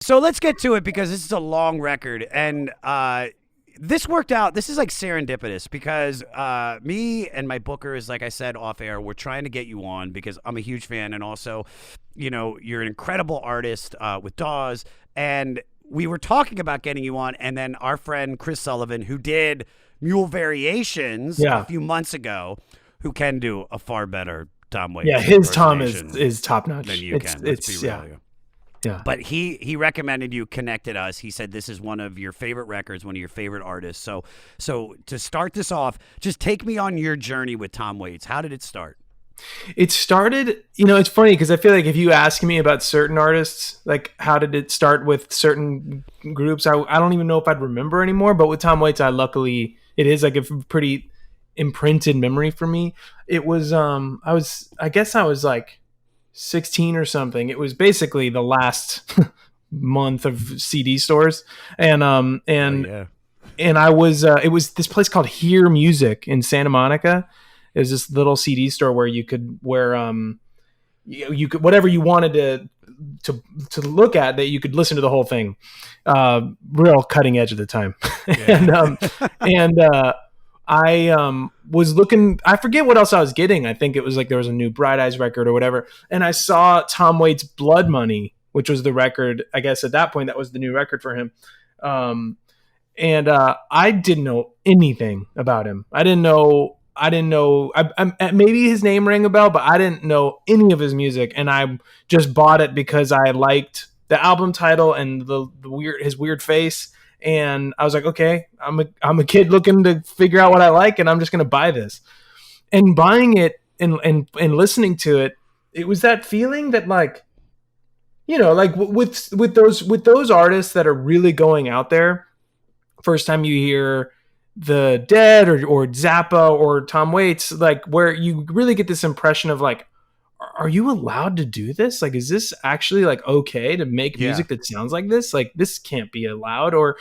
So let's get to it because this is a long record, and this worked out. This is like serendipitous because me and my bookers, like I said off air, we're trying to get you on because I'm a huge fan, and also, you're an incredible artist with Dawes, and we were talking about getting you on, and then our friend Chris Sullivan, who did Mule Variations a few months ago, who can do a far better Tom Waits. Yeah, his Tom is top notch. Than you can. Let's be real. Yeah. But he recommended you, connected us. He said this is one of your favorite records, one of your favorite artists. So to start this off, just take me on your journey with Tom Waits. How did it start? It started, it's funny because I feel like if you ask me about certain artists, like how did it start with certain groups, I don't even know if I'd remember anymore. But with Tom Waits, it is like a pretty imprinted memory for me. It was, I guess I was like 16 or something. It was basically the last month of CD stores, and I was it was this place called Hear Music in Santa Monica. It was this little CD store where you could you could whatever you wanted to look at, that you could listen to the whole thing. Real cutting edge at the time. Yeah. I was looking, I forget what else I was getting. I think it was like there was a new Bright Eyes record or whatever. And I saw Tom Waits' Blood Money, which was the record, I guess at that point, that was the new record for him. I didn't know anything about him. I didn't know, maybe his name rang a bell, but I didn't know any of his music. And I just bought it because I liked the album title and his weird face. And I was like, okay, I'm a kid looking to figure out what I like, and I'm just going to buy this. And buying it and listening to it, it was that feeling that like, like with those artists that are really going out there, first time you hear the Dead or Zappa or Tom Waits, like where you really get this impression of like, are you allowed to do this? Like, is this actually like okay to make music that sounds like this? Like, this can't be allowed, or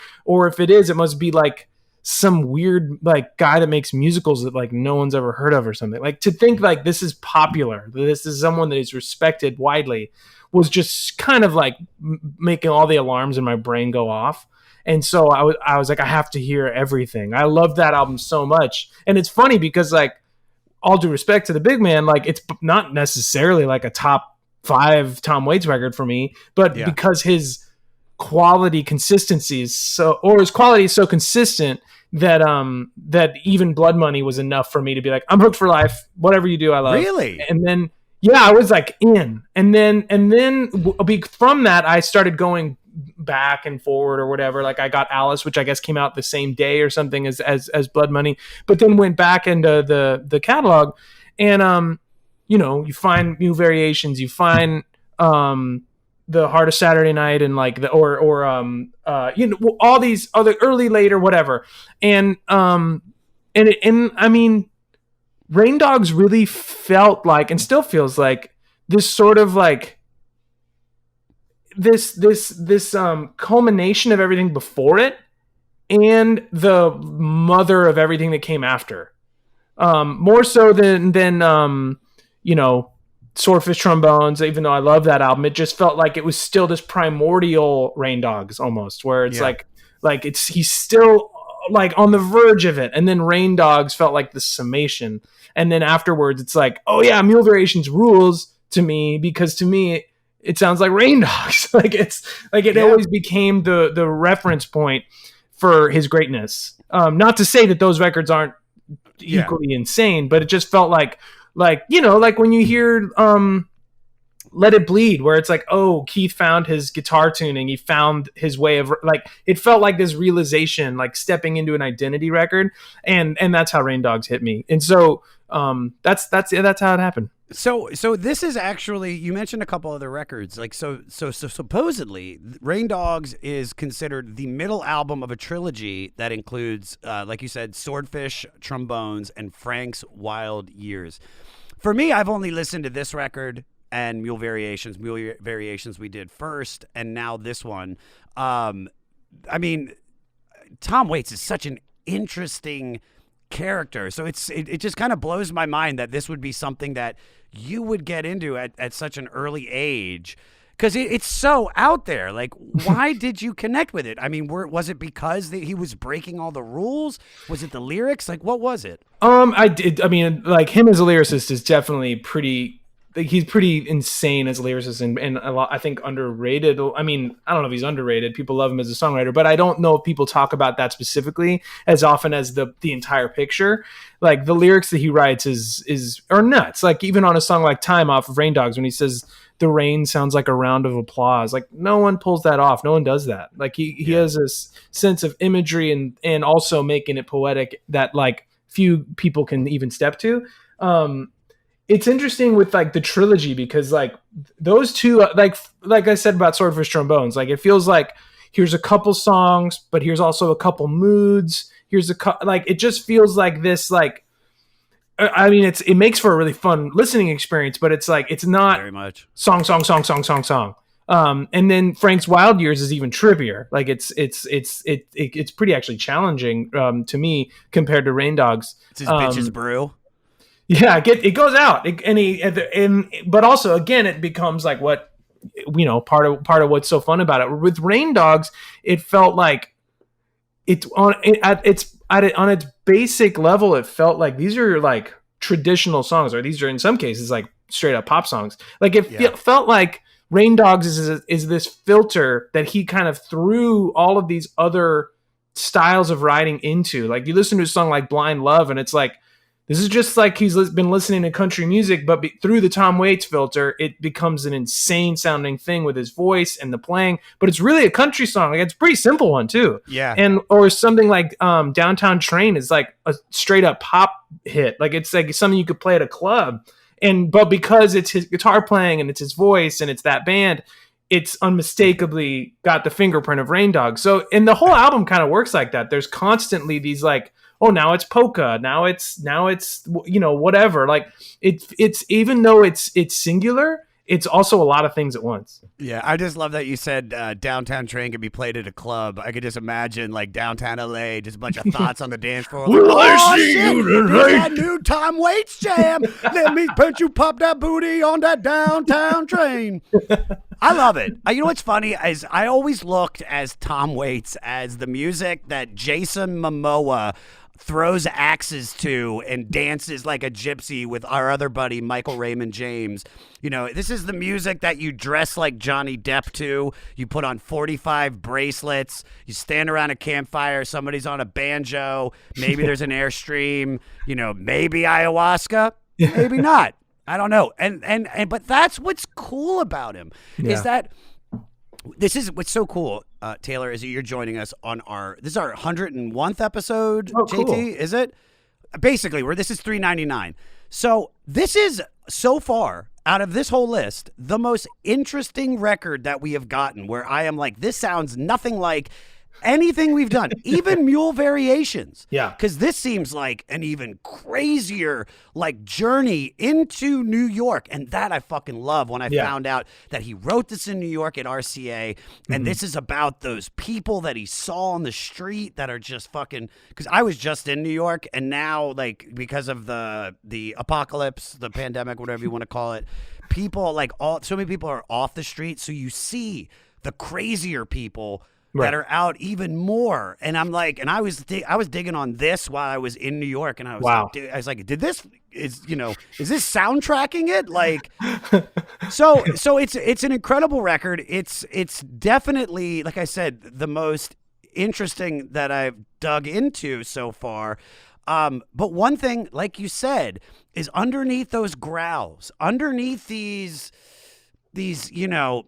if it is, it must be like some weird like guy that makes musicals that like no one's ever heard of or something. Like, to think like this is popular, this is someone that is respected widely, was just kind of like making all the alarms in my brain go off. And so I was like, I have to hear everything. I love that album so much. And it's funny because like, all due respect to the big man, like it's not necessarily like a top 5 Tom Waits record for me, but because his quality consistency is so consistent that that even Blood Money was enough for me to be like, I'm hooked for life. Whatever you do, I love. Really? And then I was like in, and then from that I started going back and forward or whatever. Like I got Alice, which I guess came out the same day or something as Blood Money, but then went back into the catalog, and you find New Variations, you find the Heart of Saturday Night, and like all these other early, later, whatever, and I mean, Rain Dogs really felt like, and still feels like, this sort of like this culmination of everything before it and the mother of everything that came after, more so than Swordfish Trombones. Even though I love that album, it just felt like it was still this primordial Rain Dogs almost, where it's like he's still like on the verge of it, and then Rain Dogs felt like the summation, and then afterwards it's like, oh yeah, Mule Variations rules to me, because to me it sounds like Rain Dogs. Like it's like it always became the reference point for his greatness. Not to say that those records aren't equally insane, but it just felt like like when you hear Let It Bleed, where it's like, oh, Keith found his guitar tuning, he found his way of, like, it felt like this realization, like stepping into an identity record, and that's how Rain Dogs hit me. And so that's how it happened. So this is actually, you mentioned a couple other records, like so supposedly Rain Dogs is considered the middle album of a trilogy that includes, like you said, Swordfish Trombones and Frank's Wild Years. For me, I've only listened to this record and Mule Variations we did first, and now this one. I mean, Tom Waits is such an interesting character, so it just kind of blows my mind that this would be something that you would get into at such an early age, because it's so out there. Like, why did you connect with it? I mean, was it because he was breaking all the rules? Was it the lyrics? Like, what was it? I did. I mean, like, him as a lyricist is definitely pretty. Like, he's pretty insane as a lyricist, and a lot, I think, underrated. I mean, I don't know if he's underrated. People love him as a songwriter, but I don't know if people talk about that specifically as often as the entire picture. Like, the lyrics that he writes are nuts. Like, even on a song like "Time" off of Rain Dogs, when he says the rain sounds like a round of applause, like, no one pulls that off. No one does that. Like, he has this sense of imagery and also making it poetic that, like, few people can even step to. It's interesting with, like, the trilogy, because, like, those two, like I said about Swordfish Trombones, like, it feels like here's a couple songs, but here's also a couple moods. Here's like, it just feels like this, like, I mean, it makes for a really fun listening experience, but it's like, it's not very much song. And then Frank's Wild Years is even trippier. Like, it's pretty actually challenging to me compared to Rain Dogs. It's his bitches brew. Yeah, it goes out, but also, again, it becomes like what, you know, part of what's so fun about it. With Rain Dogs, it felt like on its basic level, it felt like these are like traditional songs, or these are in some cases like straight up pop songs. Like, it felt like Rain Dogs is this filter that he kind of threw all of these other styles of writing into. Like, you listen to a song like Blind Love, and it's like, this is just like he's been listening to country music, but through the Tom Waits filter, it becomes an insane sounding thing with his voice and the playing. But it's really a country song. Like, it's a pretty simple one too. Yeah. Or something like Downtown Train is like a straight up pop hit. Like, it's like something you could play at a club. But because it's his guitar playing and it's his voice and it's that band, it's unmistakably got the fingerprint of Rain Dog. So, and the whole album kind of works like that. There's constantly these, like, oh, now it's polka, now it's you know, whatever. Like, it's even though it's singular, it's also a lot of things at once. Yeah, I just love that you said Downtown Train could be played at a club. I could just imagine, like, downtown LA, just a bunch of thoughts on the dance floor. Like, oh, shit, that new Tom Waits jam. Let me punch you, pop that booty on that downtown train. I love it. You know what's funny is I always looked as Tom Waits as the music that Jason Momoa throws axes to and dances like a gypsy with our other buddy Michael Raymond James. You know, this is the music that you dress like Johnny Depp to. You put on 45 bracelets. You stand around a campfire. Somebody's on a banjo. Maybe there's an Airstream. You know, maybe ayahuasca. Maybe not. I don't know. And but that's what's cool about him is that this is what's so cool, Taylor, is that you're joining us on this is our 101th episode, JT, cool. Is it? Basically, this is 399. So this is, so far, out of this whole list, the most interesting record that we have gotten, where I am like, this sounds nothing like anything we've done, even Mule Variations. Yeah. Because this seems like an even crazier, like, journey into New York. And that I fucking love when I found out that he wrote this in New York at RCA. And this is about those people that he saw on the street that are just fucking, because I was just in New York, and now, like, because of the apocalypse, the pandemic, whatever you want to call it, people, like, so many people are off the street. So you see the crazier people that are out even more. And I'm like, and I was digging on this while I was in New York, and I was like, is this soundtracking it? Like, so it's an incredible record. It's definitely, like I said, the most interesting that I've dug into so far. But one thing, like you said, is underneath those growls, underneath these, you know,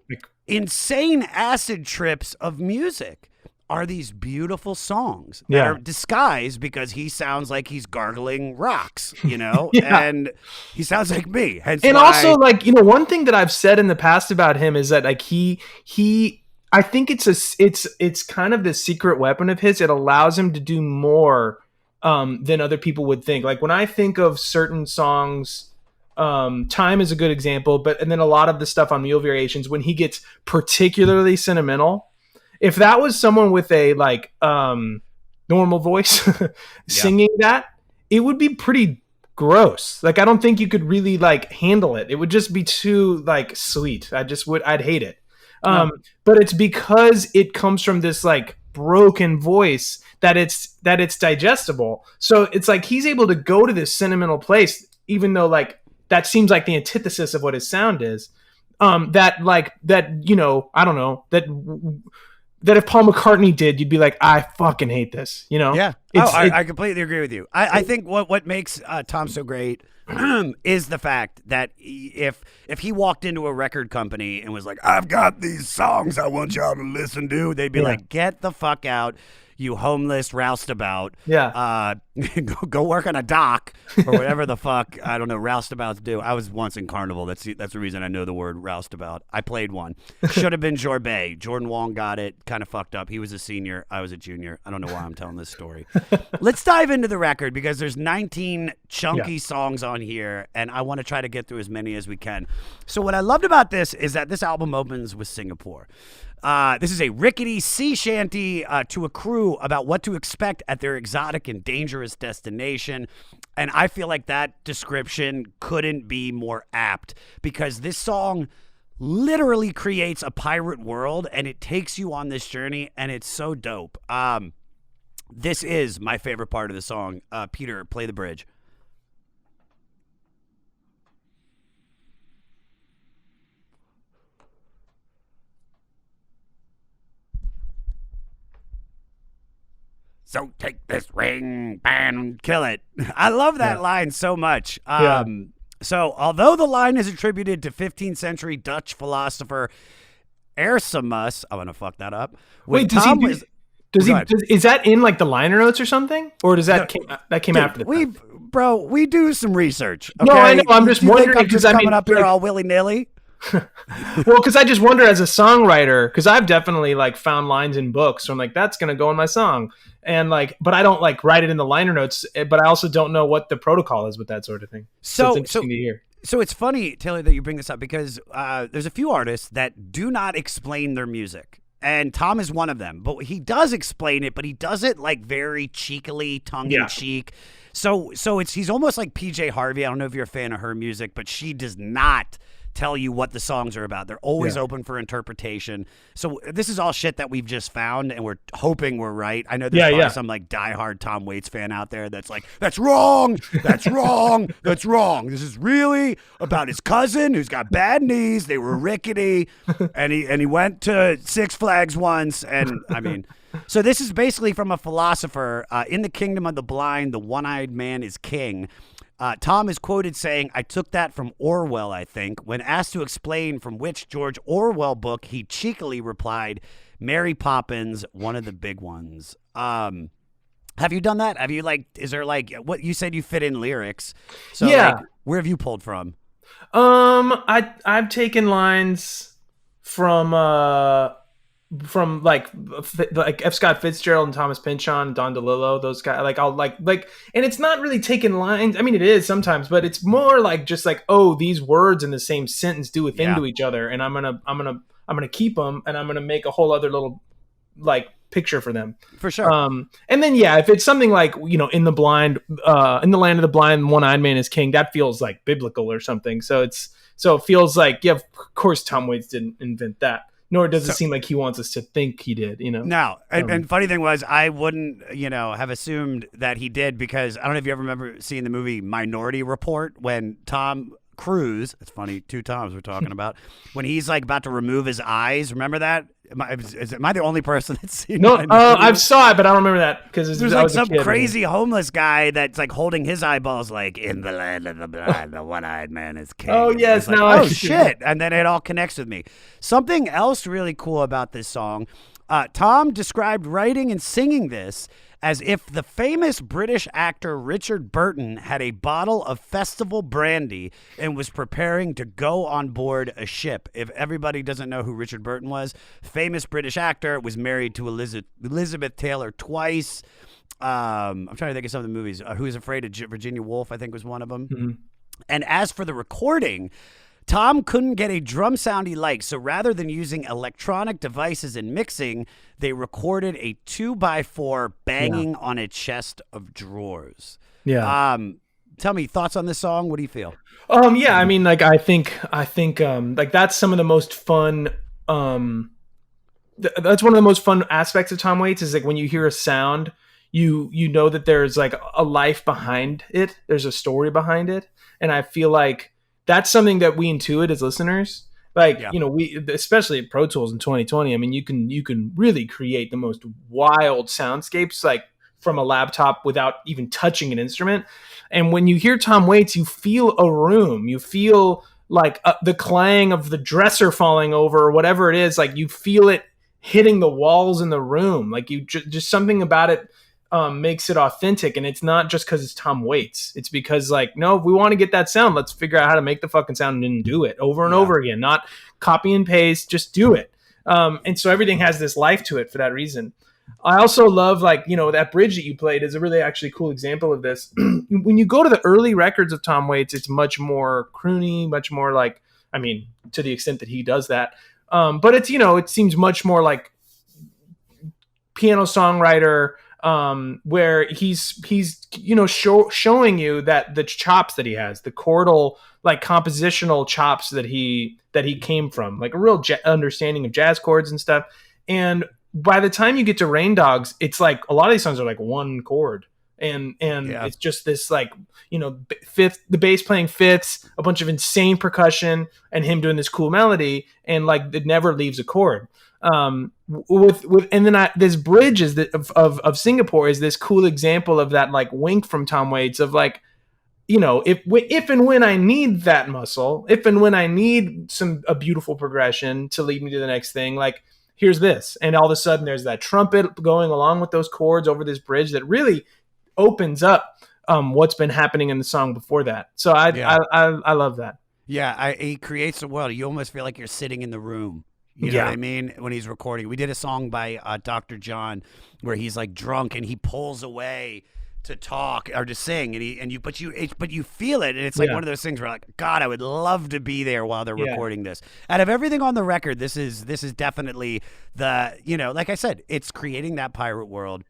insane acid trips of music, are these beautiful songs that are disguised because he sounds like he's gargling rocks, you know, and he sounds like me. And also, like, you know, one thing that I've said in the past about him is that, like, I think it's kind of the secret weapon of his. It allows him to do more than other people would think. Like, when I think of certain songs, Time is a good example, and then a lot of the stuff on Mule Variations, when he gets particularly sentimental, if that was someone with a, like, normal voice singing that, it would be pretty gross. Like, I don't think you could really, like, handle it. It would just be too, like, sweet. I'd hate it. But it's because it comes from this like broken voice that it's digestible. So it's like he's able to go to this sentimental place, even though like that seems like the antithesis of what his sound is. That you know, I don't know, that if Paul McCartney did, you'd be like, I fucking hate this, you know? Yeah. I completely agree with you. I think what makes Tom so great is the fact that if he walked into a record company and was like, I've got these songs I want y'all to listen to, they'd be like, get the fuck out, you homeless roustabout. Yeah. Go work on a dock or whatever the fuck, I don't know, roustabouts do. I was once in Carnival. That's the reason I know the word roustabout. I played one. Should have been Jorbet. Jordan Wong got it. Kind of fucked up. He was a senior. I was a junior. I don't know why I'm telling this story. Let's dive into the record because there's 19 chunky songs on here and I want to try to get through as many as we can. So what I loved about this is that this album opens with Singapore. This is a rickety sea shanty to a crew about what to expect at their exotic and dangerous destination. And I feel like that description couldn't be more apt because this song literally creates a pirate world and it takes you on this journey and it's so dope. This is my favorite part of the song. Peter, play the bridge. So take this ring and kill it. I love that line so much. So although the line is attributed to 15th century Dutch philosopher Erasmus, I want to fuck that up. Wait, is that in like the liner notes or something? Or does that came after the fact? We do some research. Okay? No, I know. I'm just wondering because I mean, coming up here all willy nilly. Well, because I just wonder as a songwriter, because I've definitely like found lines in books, so I'm like, that's gonna go in my song, and like, but I don't like write it in the liner notes. But I also don't know what the protocol is with that sort of thing. So it's interesting to hear. So it's funny, Taylor, that you bring this up because there's a few artists that do not explain their music. And Tom is one of them, but he does explain it, but he does it like very cheekily, tongue in cheek. So he's almost like PJ Harvey. I don't know if you're a fan of her music, but she does not tell you what the songs are about. They're always open for interpretation. So this is all shit that we've just found, and we're hoping we're right. I know there's probably some like diehard Tom Waits fan out there that's like, that's wrong, that's wrong, that's wrong. This is really about his cousin who's got bad knees. They were rickety, and he went to Six Flags once, and I mean. So this is basically from a philosopher. In the kingdom of the blind, the one-eyed man is king. Tom is quoted saying, I took that from Orwell, I think. When asked to explain from which George Orwell book, he cheekily replied, Mary Poppins, one of the big ones. Have you done that? Have you is there what you said you fit in lyrics? So where have you pulled from? I've taken lines from like F. Scott Fitzgerald and Thomas Pynchon and Don DeLillo, those guys. Like I'll like, and it's not really taking lines. I mean, it is sometimes, but it's more like just like, oh, these words in the same sentence do a thing to each other, and I'm gonna keep them, and I'm gonna make a whole other little like picture for them for sure. And then if it's something like in the blind, in the land of the blind, one-eyed man is king. That feels like biblical or something. So it feels like of course Tom Waits didn't invent that. Nor does it seem like he wants us to think he did, No, and funny thing was, I wouldn't, have assumed that he did because I don't know if you ever remember seeing the movie Minority Report when Tom Cruise, it's funny, two Toms we're talking about, when he's like about to remove his eyes. Remember that? Am I the only person that's seen No, I saw it, but I don't remember that because there's like some crazy homeless guy that's like holding his eyeballs like, in the land of the blind, the one-eyed man is king. Oh, yes. Like, oh, shit. And then it all connects with me. Something else really cool about this song, Tom described writing and singing this as if the famous British actor Richard Burton had a bottle of festival brandy and was preparing to go on board a ship. If everybody doesn't know who Richard Burton was, famous British actor, was married to Elizabeth Taylor twice. I'm trying to think of some of the movies. Who's Afraid of Virginia Woolf, I think, was one of them. Mm-hmm. And as for the recording, Tom couldn't get a drum sound he liked, so rather than using electronic devices and mixing, they recorded a 2x4 banging on a chest of drawers. Yeah. Tell me, thoughts on this song? What do you feel? I mean, like I think like that's some of the most fun that's one of the most fun aspects of Tom Waits is like when you hear a sound, you know that there's like a life behind it. There's a story behind it. And I feel like that's something that we intuit as listeners. Like, we, especially at Pro Tools in 2020, I mean, you can really create the most wild soundscapes, like from a laptop without even touching an instrument. And when you hear Tom Waits, you feel a room, you feel like the clang of the dresser falling over or whatever it is. Like you feel it hitting the walls in the room. Like you just something about it makes it authentic. And it's not just because it's Tom Waits. It's because like, no, if we want to get that sound, let's figure out how to make the fucking sound and do it over and over again, not copy and paste, just do it. And so everything has this life to it for that reason. I also love like, that bridge that you played is a really actually cool example of this. When you go to the early records of Tom Waits, it's much more croony, much more like, I mean, to the extent that he does that. But it's, it seems much more like piano songwriter, where he's showing you that the chops that he has, the chordal, like compositional chops that he came from, like a real understanding of jazz chords and stuff. And by the time you get to Rain Dogs, it's like a lot of these songs are like one chord. And it's just this like, fifth, the bass playing fifths, a bunch of insane percussion, and him doing this cool melody, and like it never leaves a chord. And then this bridge is of Singapore is this cool example of that like wink from Tom Waits of like, if and when I need that muscle, if and when I need a beautiful progression to lead me to the next thing, like here's this. And all of a sudden there's that trumpet going along with those chords over this bridge that really opens up what's been happening in the song before that. So I love that. Yeah, he creates a world. You almost feel like you're sitting in the room. You know what I mean? When he's recording. We did a song by Dr. John where he's like drunk and he pulls away to talk or to sing, but you feel it, and it's like one of those things where like, God, I would love to be there while they're recording this. Out of everything on the record, this is definitely the, like I said, it's creating that pirate world,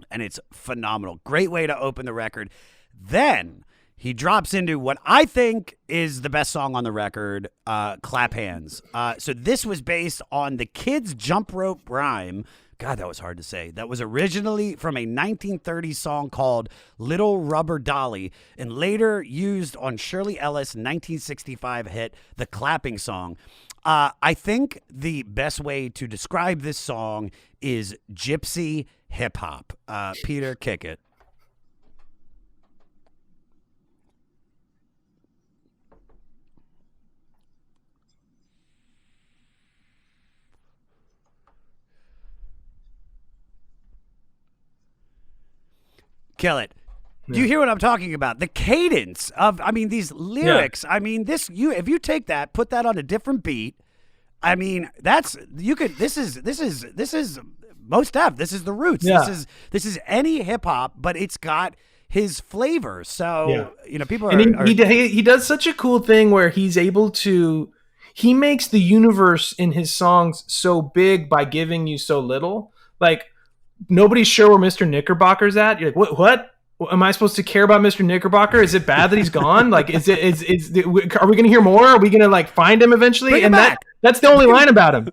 and it's phenomenal. Great way to open the record. Then he drops into what I think is the best song on the record, Clap Hands. So this was based on the Kids Jump Rope Rhyme. God, that was hard to say. That was originally from a 1930s song called Little Rubber Dolly, and later used on Shirley Ellis' 1965 hit, The Clapping Song. I think the best way to describe this song is gypsy hip-hop. Peter, kick it. Kill it. Do you hear what I'm talking about? The cadence of, these lyrics. If you take that, put that on a different beat, this is Most Def. This is the Roots. Yeah. This is any hip hop, but it's got his flavor. So, people are. And he does such a cool thing where he's able to, he makes the universe in his songs so big by giving you so little. Like, nobody's sure where Mr. Knickerbocker's at. You're like, what? Am I supposed to care about Mr. Knickerbocker? Is it bad that he's gone? Like, are we going to hear more? Are we going to like find him eventually? Bring him back. That's the only line about him.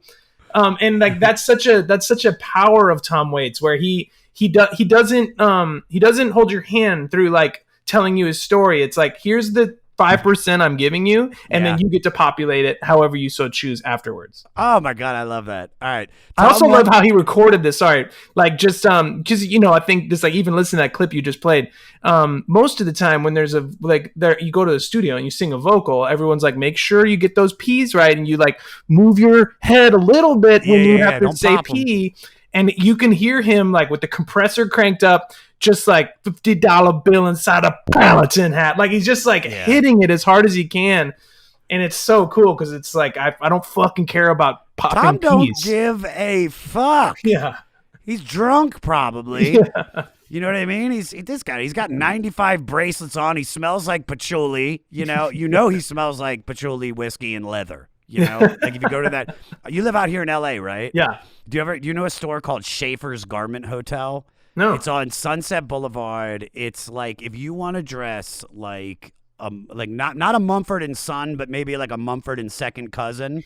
And like that's such a power of Tom Waits, where he doesn't hold your hand through like telling you his story. It's like, here's the 5% I'm giving you, and then you get to populate it however you so choose afterwards. Oh my God, I love that. All right. I also love how he recorded this. Sorry. Like just because I think this, like, even listen to that clip you just played. Most of the time when there's you go to the studio and you sing a vocal, everyone's like, make sure you get those P's right, and you like move your head a little bit when you have to say P. And you can hear him like with the compressor cranked up, just like $50 bill inside a Paladin hat. Like he's just like hitting it as hard as he can. And it's so cool because it's like, I don't fucking care about popping Tom keys. Don't give a fuck. Yeah. He's drunk probably. Yeah. You know what I mean? He's got 95 bracelets on. He smells like patchouli. He smells like patchouli, whiskey, and leather. Like if you go to that, you live out here in LA, right? Yeah. Do you know a store called Schaefer's Garment Hotel? No. It's on Sunset Boulevard. It's like if you want to dress like like not a Mumford and Son, but maybe like a Mumford and second cousin,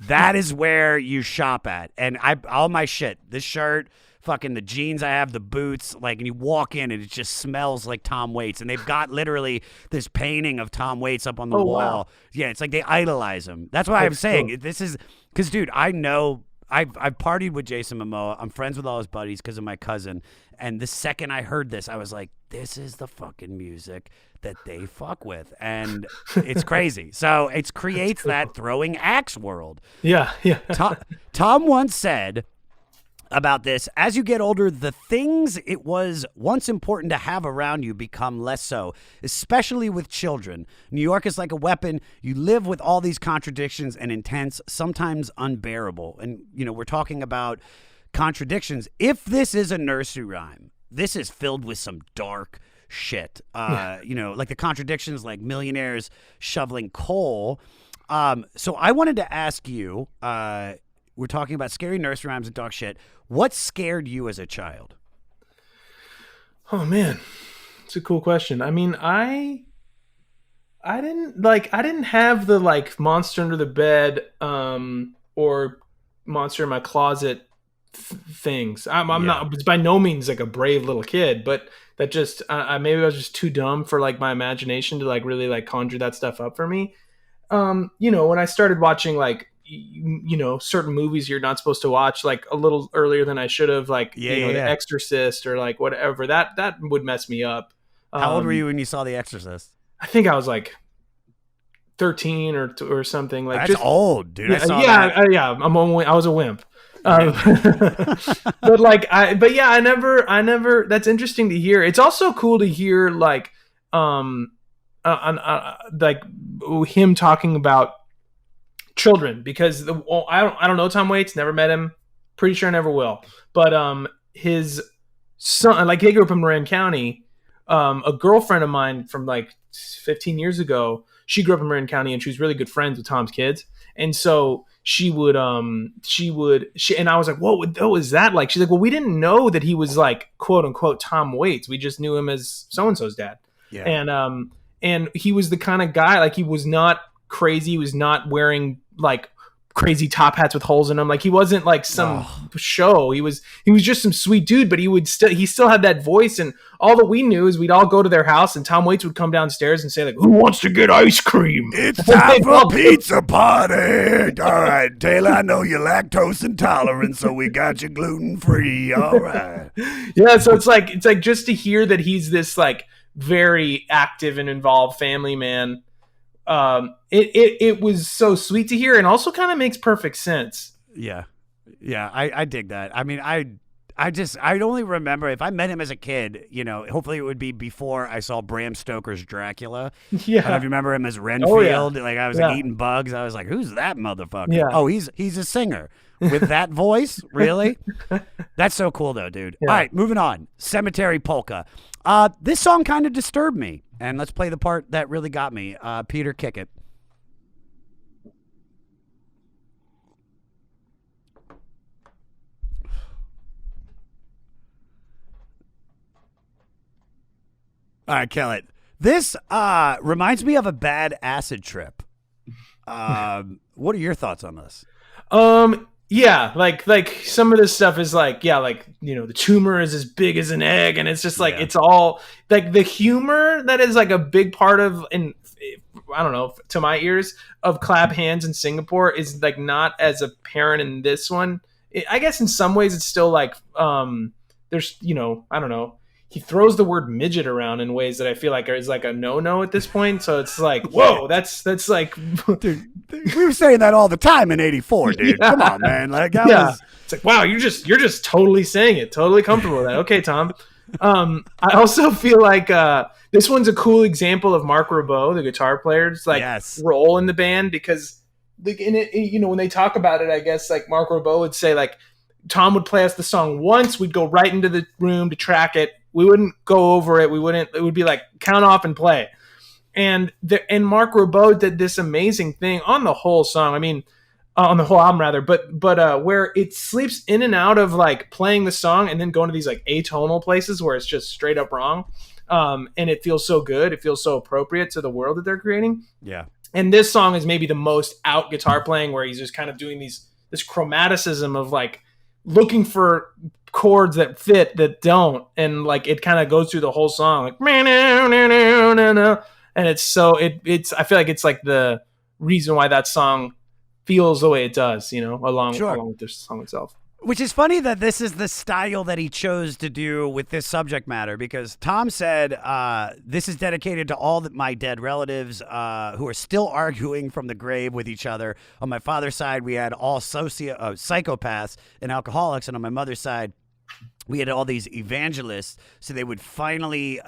that is where you shop at. And all my shit, this shirt, fucking the jeans I have, the boots, like, and you walk in and it just smells like Tom Waits. And they've got literally this painting of Tom Waits up on the wall. Wow. Yeah, it's like they idolize him. That's why I'm saying cool. this is because, dude, I know I've partied with Jason Momoa. I'm friends with all his buddies because of my cousin. And the second I heard this, I was like, this is the fucking music that they fuck with. And it's crazy. So it creates that throwing axe world. Yeah. Tom once said about this, as you get older, the things it was once important to have around you become less so, especially with children. New York is like a weapon. You live with all these contradictions and intense, sometimes unbearable. And, we're talking about contradictions. If this is a nursery rhyme, this is filled with some dark shit. Like the contradictions, like millionaires shoveling coal. So I wanted to ask you, we're talking about scary nursery rhymes and dark shit. What scared you as a child? Oh man, it's a cool question. I mean, I didn't have the like monster under the bed or monster in my closet things. I'm not, it's by no means like a brave little kid, but that just maybe I was just too dumb for like my imagination to like really like conjure that stuff up for me. When I started watching like certain movies you're not supposed to watch like a little earlier than I should have, like The Exorcist or like whatever, that would mess me up. How old were you when you saw The Exorcist? I think I was like 13 or something. Like, that's just old, dude. I was a wimp. But I never. That's interesting to hear. It's also cool to hear like him talking about children, because I don't know Tom Waits, never met him, pretty sure I never will. But his son, like he grew up in Marin County. A girlfriend of mine from like 15 years ago, she grew up in Marin County and she was really good friends with Tom's kids. And so she and I was like, what was that like? She's like, well, we didn't know that he was like, quote unquote, Tom Waits. We just knew him as so-and-so's dad. Yeah. And he was the kind of guy, like he was not crazy. He was not wearing like crazy top hats with holes in them. Like he wasn't like some show. He was just some sweet dude, but he still had that voice. And all that we knew is we'd all go to their house and Tom Waits would come downstairs and say like, who wants to get ice cream? It's time for a pizza party. All right, Taylor, I know you're lactose intolerant, so we got you gluten free. All right. Yeah. So it's like just to hear that he's this like very active and involved family man. It was so sweet to hear, and also kind of makes perfect sense. Yeah. I dig that. I mean, I only remember if I met him as a kid, hopefully it would be before I saw Bram Stoker's Dracula. Yeah. I don't know if you remember him as Renfield. Like I was like eating bugs. I was like, who's that motherfucker? Yeah. Oh, he's a singer with that voice. Really? That's so cool though, dude. Yeah. All right, moving on. Cemetery Polka. This song kind of disturbed me. And let's play the part that really got me. Peter, kick it. All right, kill it. This reminds me of a bad acid trip. What are your thoughts on this? Yeah, like some of this stuff is like, the tumor is as big as an egg, and it's just like it's all like the humor that is like a big part of, and I don't know, to my ears, of Clap Hands in Singapore is like not as apparent in this one. I guess in some ways it's still like there's I don't know. He throws the word midget around in ways that I feel like is like a no-no at this point. So it's like, whoa, that's like, dude, we were saying that all the time in '84, dude. Yeah. Come on, man. Like, it's like, wow, you're just totally saying it, totally comfortable with that. Okay, Tom. I also feel like this one's a cool example of Mark Ribot, the guitar player's like role in the band, because in it, when they talk about it, I guess like Mark Ribot would say like Tom would play us the song once, we'd go right into the room to track it. We wouldn't go over it. It would be like count off and play. And Mark Ribot did this amazing thing on the whole song. I mean, on the whole album rather, but where it sleeps in and out of like playing the song and then going to these like atonal places where it's just straight up wrong. And it feels so good. It feels so appropriate to the world that they're creating. Yeah. And this song is maybe the most out guitar playing, where he's just kind of doing this chromaticism of like looking for chords that fit, that don't. And like, it kind of goes through the whole song. Like, and it's I feel like it's like the reason why that song feels the way it does, along with the song itself. Which is funny that this is the style that he chose to do with this subject matter, because Tom said, this is dedicated to all my dead relatives who are still arguing from the grave with each other. On my father's side, we had all psychopaths and alcoholics, and on my mother's side, we had all these evangelists. So they were finally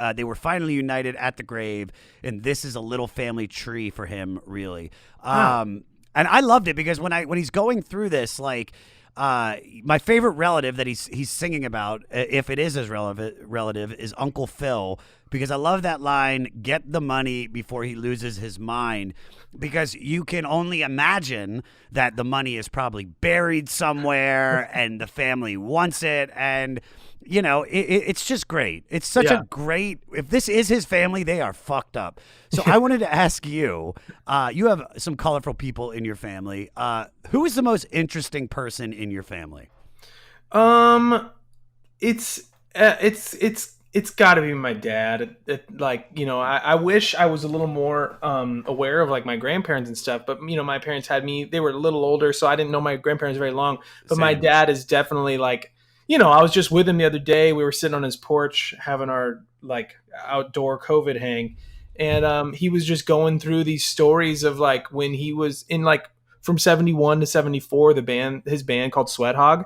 united at the grave, and this is a little family tree for him, really. And I loved it because when he's going through this, like, my favorite relative that he's singing about, if it is his relative, is Uncle Phil, because I love that line, "Get the money before he loses his mind," because you can only imagine that the money is probably buried somewhere and the family wants it, and it's just great. It's such a great, if this is his family, they are fucked up. So I wanted to ask you, you have some colorful people in your family. Who is the most interesting person in your family? It's got to be my dad. I wish I was a little more aware of like my grandparents and stuff, but my parents had me, they were a little older, so I didn't know my grandparents very long. But my dad is definitely like, I was just with him the other day. We were sitting on his porch having our like outdoor COVID hang, and he was just going through these stories of like when he was in like from 71 to 74, his band called Sweat Hog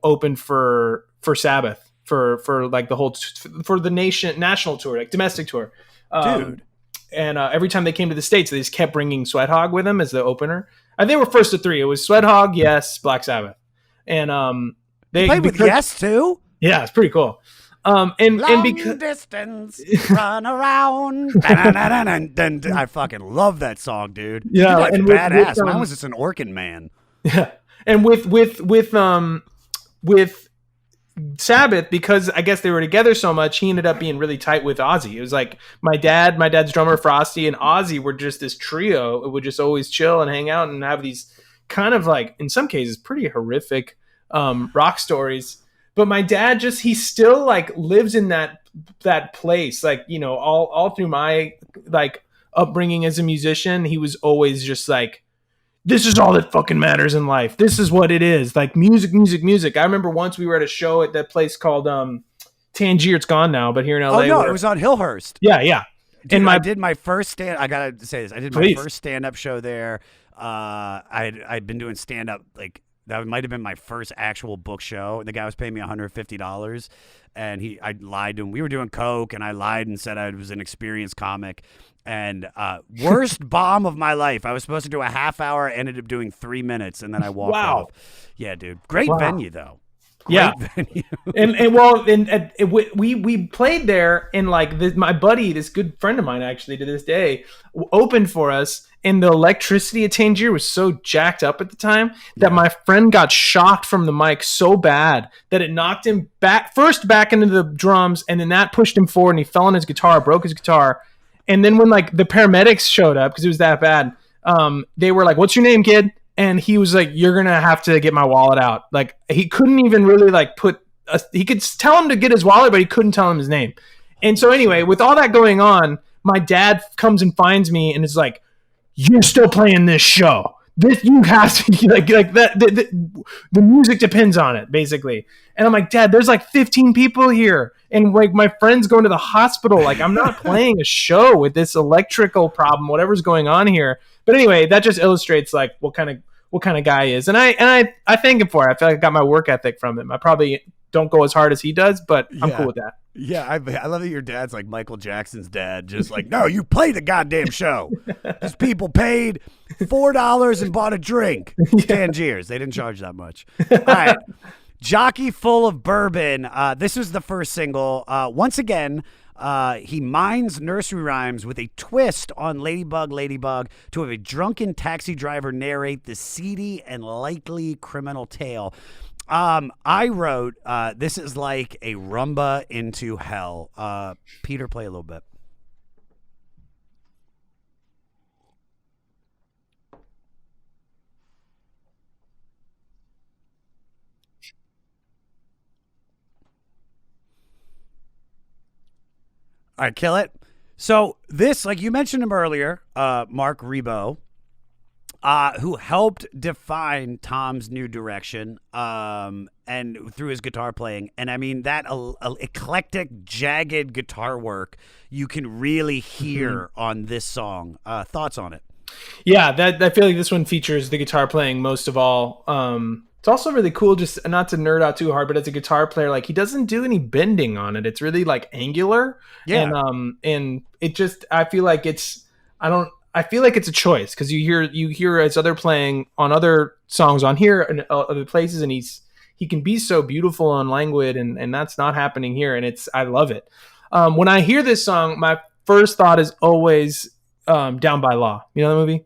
opened for Sabbath for like the whole for the national tour, like domestic tour, dude. And every time they came to the States, they just kept bringing Sweat Hog with them as the opener. I think they were first to three. It was Sweat Hog, Yes, Black Sabbath, and they played with Yes too. Yeah, it's pretty cool. And because distance run around, I fucking love that song, dude. Yeah, that's and badass. Mine was just an Orkin man. Yeah, and with Sabbath, because I guess they were together so much, he ended up being really tight with Ozzy. It was like my dad's drummer Frosty, and Ozzy were just this trio. It would just always chill and hang out and have these kind of like, in some cases, pretty horrific rock stories. But my dad he still like lives in that place, like, all through my like upbringing as a musician. He was always just like, this is all that fucking matters in life. This is what it is. Like music. I remember once we were at a show at that place called Tangier. It's gone now, but here in LA. Oh no, it was on Hillhurst. Yeah. Dude, and I did my first I gotta say this. I did my first stand-up show there. I'd been doing stand-up, like, that might have been my first actual book show. The guy was paying me $150, and I lied to him. We were doing coke, and I lied and said I was an experienced comic. And worst bomb of my life. I was supposed to do a half hour, ended up doing 3 minutes, and then I walked off. Yeah, dude. Great venue, though. Great venue. and we played there, and like my buddy, this good friend of mine actually to this day, opened for us, and the electricity at Tangier was so jacked up at the time that my friend got shocked from the mic so bad that it knocked him back into the drums, and then that pushed him forward, and he fell on his guitar, broke his guitar. And then when like the paramedics showed up, because it was that bad, they were like, "What's your name, kid?" And he was like, "You're gonna have to get my wallet out." Like, he couldn't even really like he could tell him to get his wallet, but he couldn't tell him his name. And so anyway, with all that going on, my dad comes and finds me and is like, "You're still playing this show. You have to like that. The music depends on it, basically." And I'm like, "Dad, there's like 15 people here, and like my friend's going to the hospital. Like, I'm not playing a show with this electrical problem, whatever's going on here." But anyway, that just illustrates like what kind of guy he is, and I thank him for it. I feel like I got my work ethic from him. I probably don't go as hard as he does, but I'm cool with that. Yeah, I love that your dad's like Michael Jackson's dad, just like, "No, you play the goddamn show." These people paid $4 and bought a drink. Tangiers, they didn't charge that much. All right, Jockey Full of Bourbon. This was the first single. Once again, he mines nursery rhymes with a twist on Ladybug, Ladybug, to have a drunken taxi driver narrate the seedy and likely criminal tale. I wrote, this is like a rumba into hell. Peter, play a little bit. All right, kill it. So this, like you mentioned him earlier, Mark Rebo, who helped define Tom's new direction, and through his guitar playing. And I mean that eclectic, jagged guitar work you can really hear on this song. Thoughts on it? Yeah, that I feel like this one features the guitar playing most of all. It's also really cool, just not to nerd out too hard, but as a guitar player, like he doesn't do any bending on it. It's really like angular, Yeah. and it just I feel like it's I feel like it's a choice because you hear his other playing on other songs on here and other places, and he can be so beautiful and languid, and that's not happening here, and I love it. When I hear this song, my first thought is always Down by Law. You know the movie?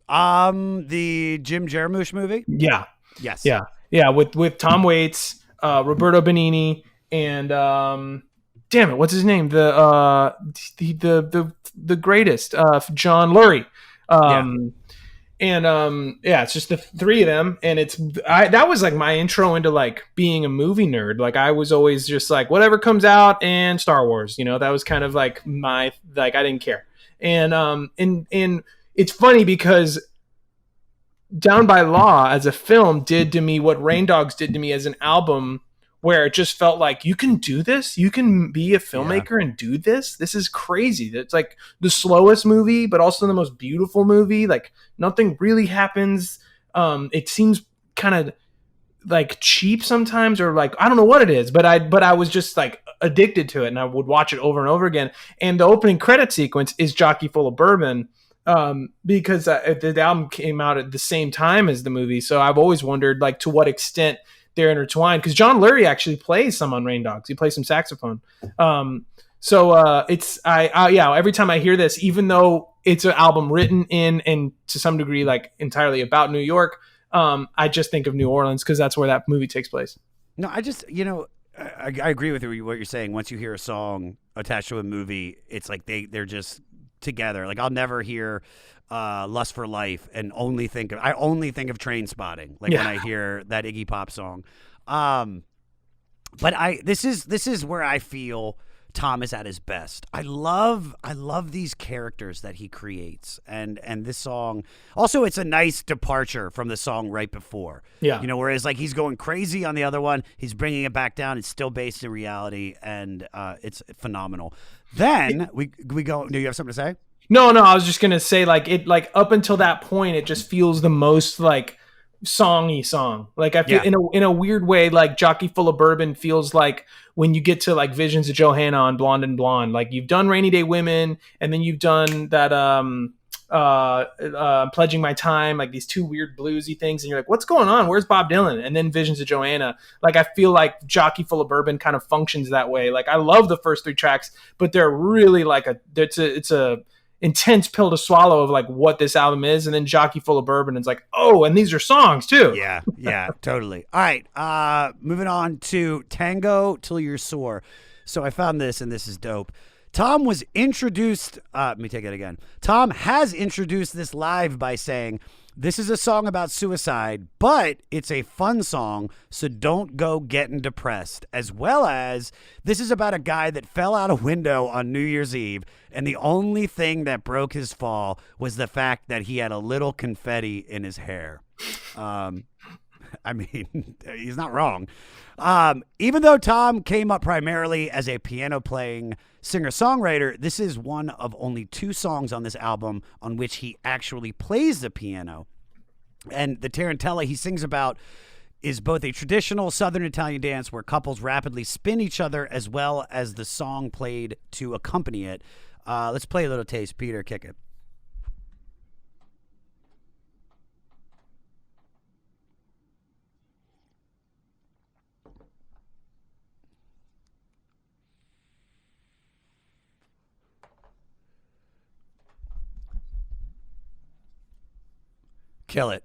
The Jim Jarmusch movie. Yeah, Yes. yeah. With Tom Waits, Roberto Benigni, and damn it, what's his name? The greatest, John Lurie. Yeah, it's just the three of them, and that was like my intro into like being a movie nerd. Like I was always just like whatever comes out and Star Wars, that was kind of like I didn't care. And it's funny because Down by Law as a film did to me what Rain Dogs did to me as an album, where it just felt like you can do this. You can be a filmmaker and do this. This is crazy. It's like the slowest movie, but also the most beautiful movie. Like nothing really happens. It seems kind of like cheap sometimes, or like I don't know what it is, but I was just like addicted to it, and I would watch it over and over again. And the opening credit sequence is Jockey Full of Bourbon, because the album came out at the same time as the movie. So I've always wondered like to what extent they're intertwined, because John Lurie actually plays some on Rain Dogs. He plays some saxophone. It's every time I hear this, even though it's an album written in and to some degree like entirely about New York, I just think of New Orleans because that's where that movie takes place. No, I just I agree with what you're saying. Once you hear a song attached to a movie, it's like they're just together. Like I'll never hear Lust for Life and only think of Train Spotting when I hear that Iggy Pop song. But this is where I feel Tom is at his best. I love these characters that he creates, and this song also, it's a nice departure from the song right before. Yeah, whereas like he's going crazy on the other one, he's bringing it back down. It's still based in reality, and it's phenomenal. Then we go. Do you have something to say? No, I was just gonna say like it, like up until that point, it just feels the most like songy song. Like I feel in a weird way, like Jockey Full of Bourbon feels like when you get to like Visions of Johanna on Blonde and Blonde. Like you've done Rainy Day Women, and then you've done that Pledging My Time, like these two weird bluesy things, and you're like, what's going on? Where's Bob Dylan? And then Visions of Johanna. Like I feel like Jockey Full of Bourbon kind of functions that way. Like I love the first three tracks, but they're really like it's a intense pill to swallow of like what this album is. And then Jockey Full of Bourbon, it's like, oh, and these are songs too. Yeah, totally. All right, moving on to Tango Till You're Sore. So I found this, and this is dope. Tom was introduced, let me take it again. Tom has introduced this live by saying, this is a song about suicide, but it's a fun song, so don't go getting depressed. As well as, this is about a guy that fell out a window on New Year's Eve, and the only thing that broke his fall was the fact that he had a little confetti in his hair. I mean, he's not wrong. Even though Tom came up primarily as a piano-playing singer-songwriter, this is one of only 2 songs on this album on which he actually plays the piano. And the tarantella he sings about is both a traditional Southern Italian dance where couples rapidly spin each other, as well as the song played to accompany it. Let's play a little taste. Peter, kick it. Kill it.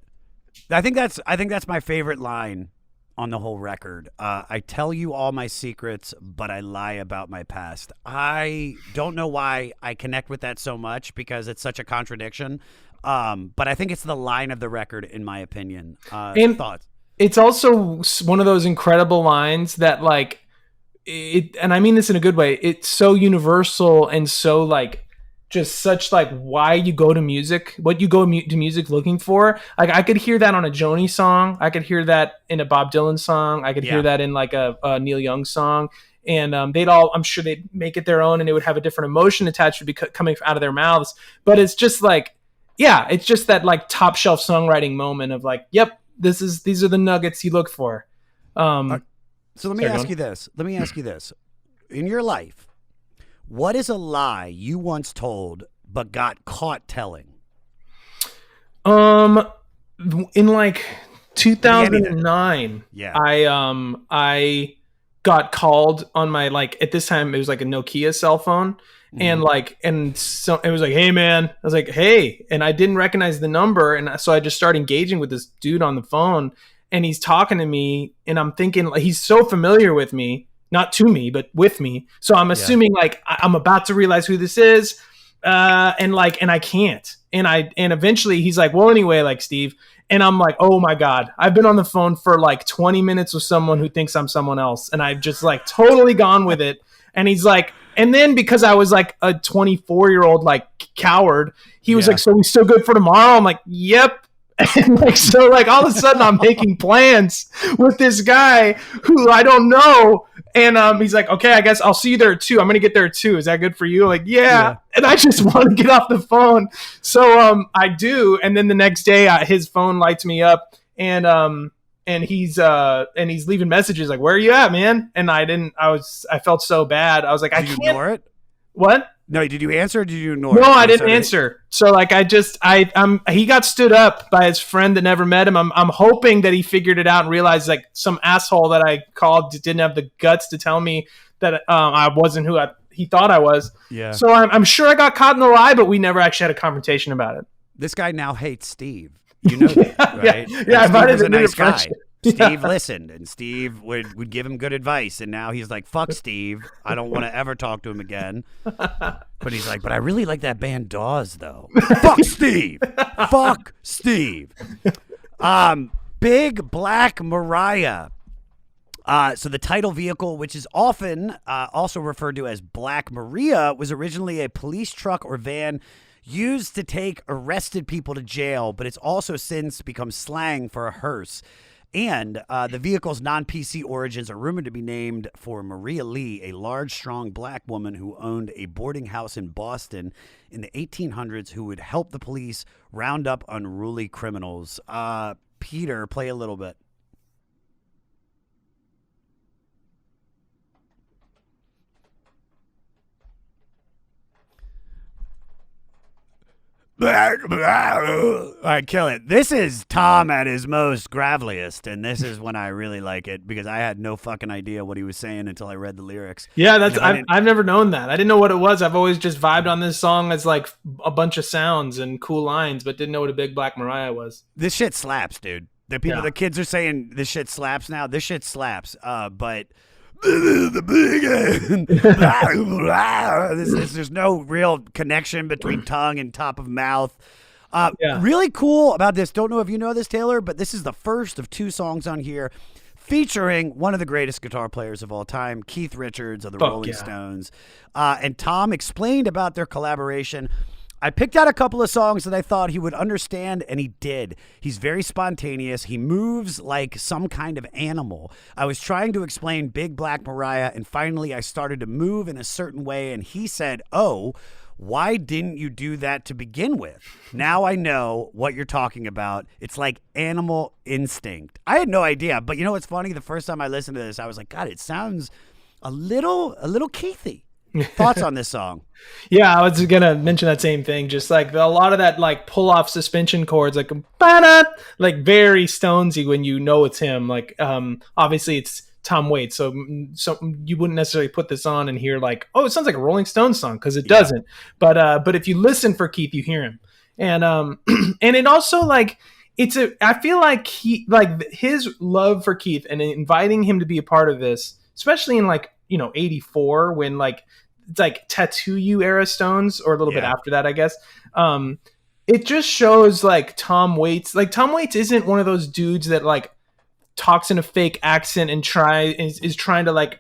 I think that's my favorite line on the whole record. I tell you all my secrets, but I lie about my past. I don't know why I connect with that so much because it's such a contradiction. But I think it's the line of the record, in my opinion. And thoughts? it's also one of those incredible lines that like it, and I mean this in a good way. It's so universal and so like just such like why you go to music, what you go to music looking for. Like I could hear that on a Joni song. I could hear that in a Bob Dylan song. I could hear that in like a Neil Young song. And I'm sure they'd make it their own and it would have a different emotion attached to be coming out of their mouths. But it's just like, yeah, it's just that like top shelf songwriting moment of like, yep, these are the nuggets you look for. So let me ask you this. In your life, what is a lie you once told but got caught telling? In like 2009, I got called on my, like, at this time it was like a Nokia cell phone. And so it was like, hey man, I was like, hey, and I didn't recognize the number. And so I just started engaging with this dude on the phone and he's talking to me and I'm thinking like, he's so familiar with me, not to me, but with me. So I'm assuming like I'm about to realize who this is. And I can't. And eventually he's like, well, anyway, like Steve. And I'm like, oh my God, I've been on the phone for like 20 minutes with someone who thinks I'm someone else. And I've just like totally gone with it. And he's like, and then because I was like a 24-year-old like coward, he was like, so we still good for tomorrow? I'm like, yep. And like, so like all of a sudden I'm making plans with this guy who I don't know. And he's like, okay, I guess I'll see you there at 2. I'm going to get there at 2. Is that good for you? I'm like, yeah. And I just want to get off the phone. So I do. And then the next day his phone lights me up and he's leaving messages like, where are you at, man? And I felt so bad. I was like, I can't ignore it. What? No, did you answer or did you ignore it? No, I didn't answer. So like he got stood up by his friend that never met him. I'm hoping that he figured it out and realized like some asshole that I called didn't have the guts to tell me that I wasn't who he thought I was. Yeah. So I'm sure I got caught in the lie, but we never actually had a conversation about it. This guy now hates Steve. You know that, right? Yeah, I might have been a nice guy. Steve listened, and Steve would give him good advice, and now he's like, fuck Steve. I don't want to ever talk to him again. But he's like, but I really like that band Dawes, though. Fuck Steve. Fuck Steve. Big Black Mariah. So the title vehicle, which is often also referred to as Black Maria, was originally a police truck or van used to take arrested people to jail, but it's also since become slang for a hearse. And the vehicle's non-PC origins are rumored to be named for Maria Lee, a large, strong black woman who owned a boarding house in Boston in the 1800s who would help the police round up unruly criminals. Peter, play a little bit. All right, kill it. This is Tom at his most graveliest, and this is when I really like it because I had no fucking idea what he was saying until I read the lyrics. Yeah, I've never known that. I didn't know what it was. I've always just vibed on this song as like a bunch of sounds and cool lines, but didn't know what a Big Black Mariah was. This shit slaps, dude. The kids are saying this shit slaps now. This shit slaps. But the big end. There's no real connection between tongue and top of mouth. Really cool about this. Don't know if you know this, Taylor, but this is the first of 2 songs on here featuring one of the greatest guitar players of all time, Keith Richards of the Rolling Stones. And Tom explained about their collaboration. I picked out a couple of songs that I thought he would understand, and he did. He's very spontaneous. He moves like some kind of animal. I was trying to explain Big Black Mariah, and finally I started to move in a certain way, and he said, oh, why didn't you do that to begin with? Now I know what you're talking about. It's like animal instinct. I had no idea, but you know what's funny? The first time I listened to this, I was like, God, it sounds a little Keithy. Thoughts on this song? Yeah, I was gonna mention that same thing. Just like a lot of that, like pull off suspension chords, like very Stonesy when you know it's him. Like, obviously it's Tom Waits, so you wouldn't necessarily put this on and hear like, oh, it sounds like a Rolling Stones song because it doesn't. But if you listen for Keith, you hear him, and and it also like I feel like his love for Keith and inviting him to be a part of this, especially in like, 84, when like it's like Tattoo You era Stones, or a little bit after that, I guess. It just shows like Tom Waits isn't one of those dudes that like talks in a fake accent and is trying to like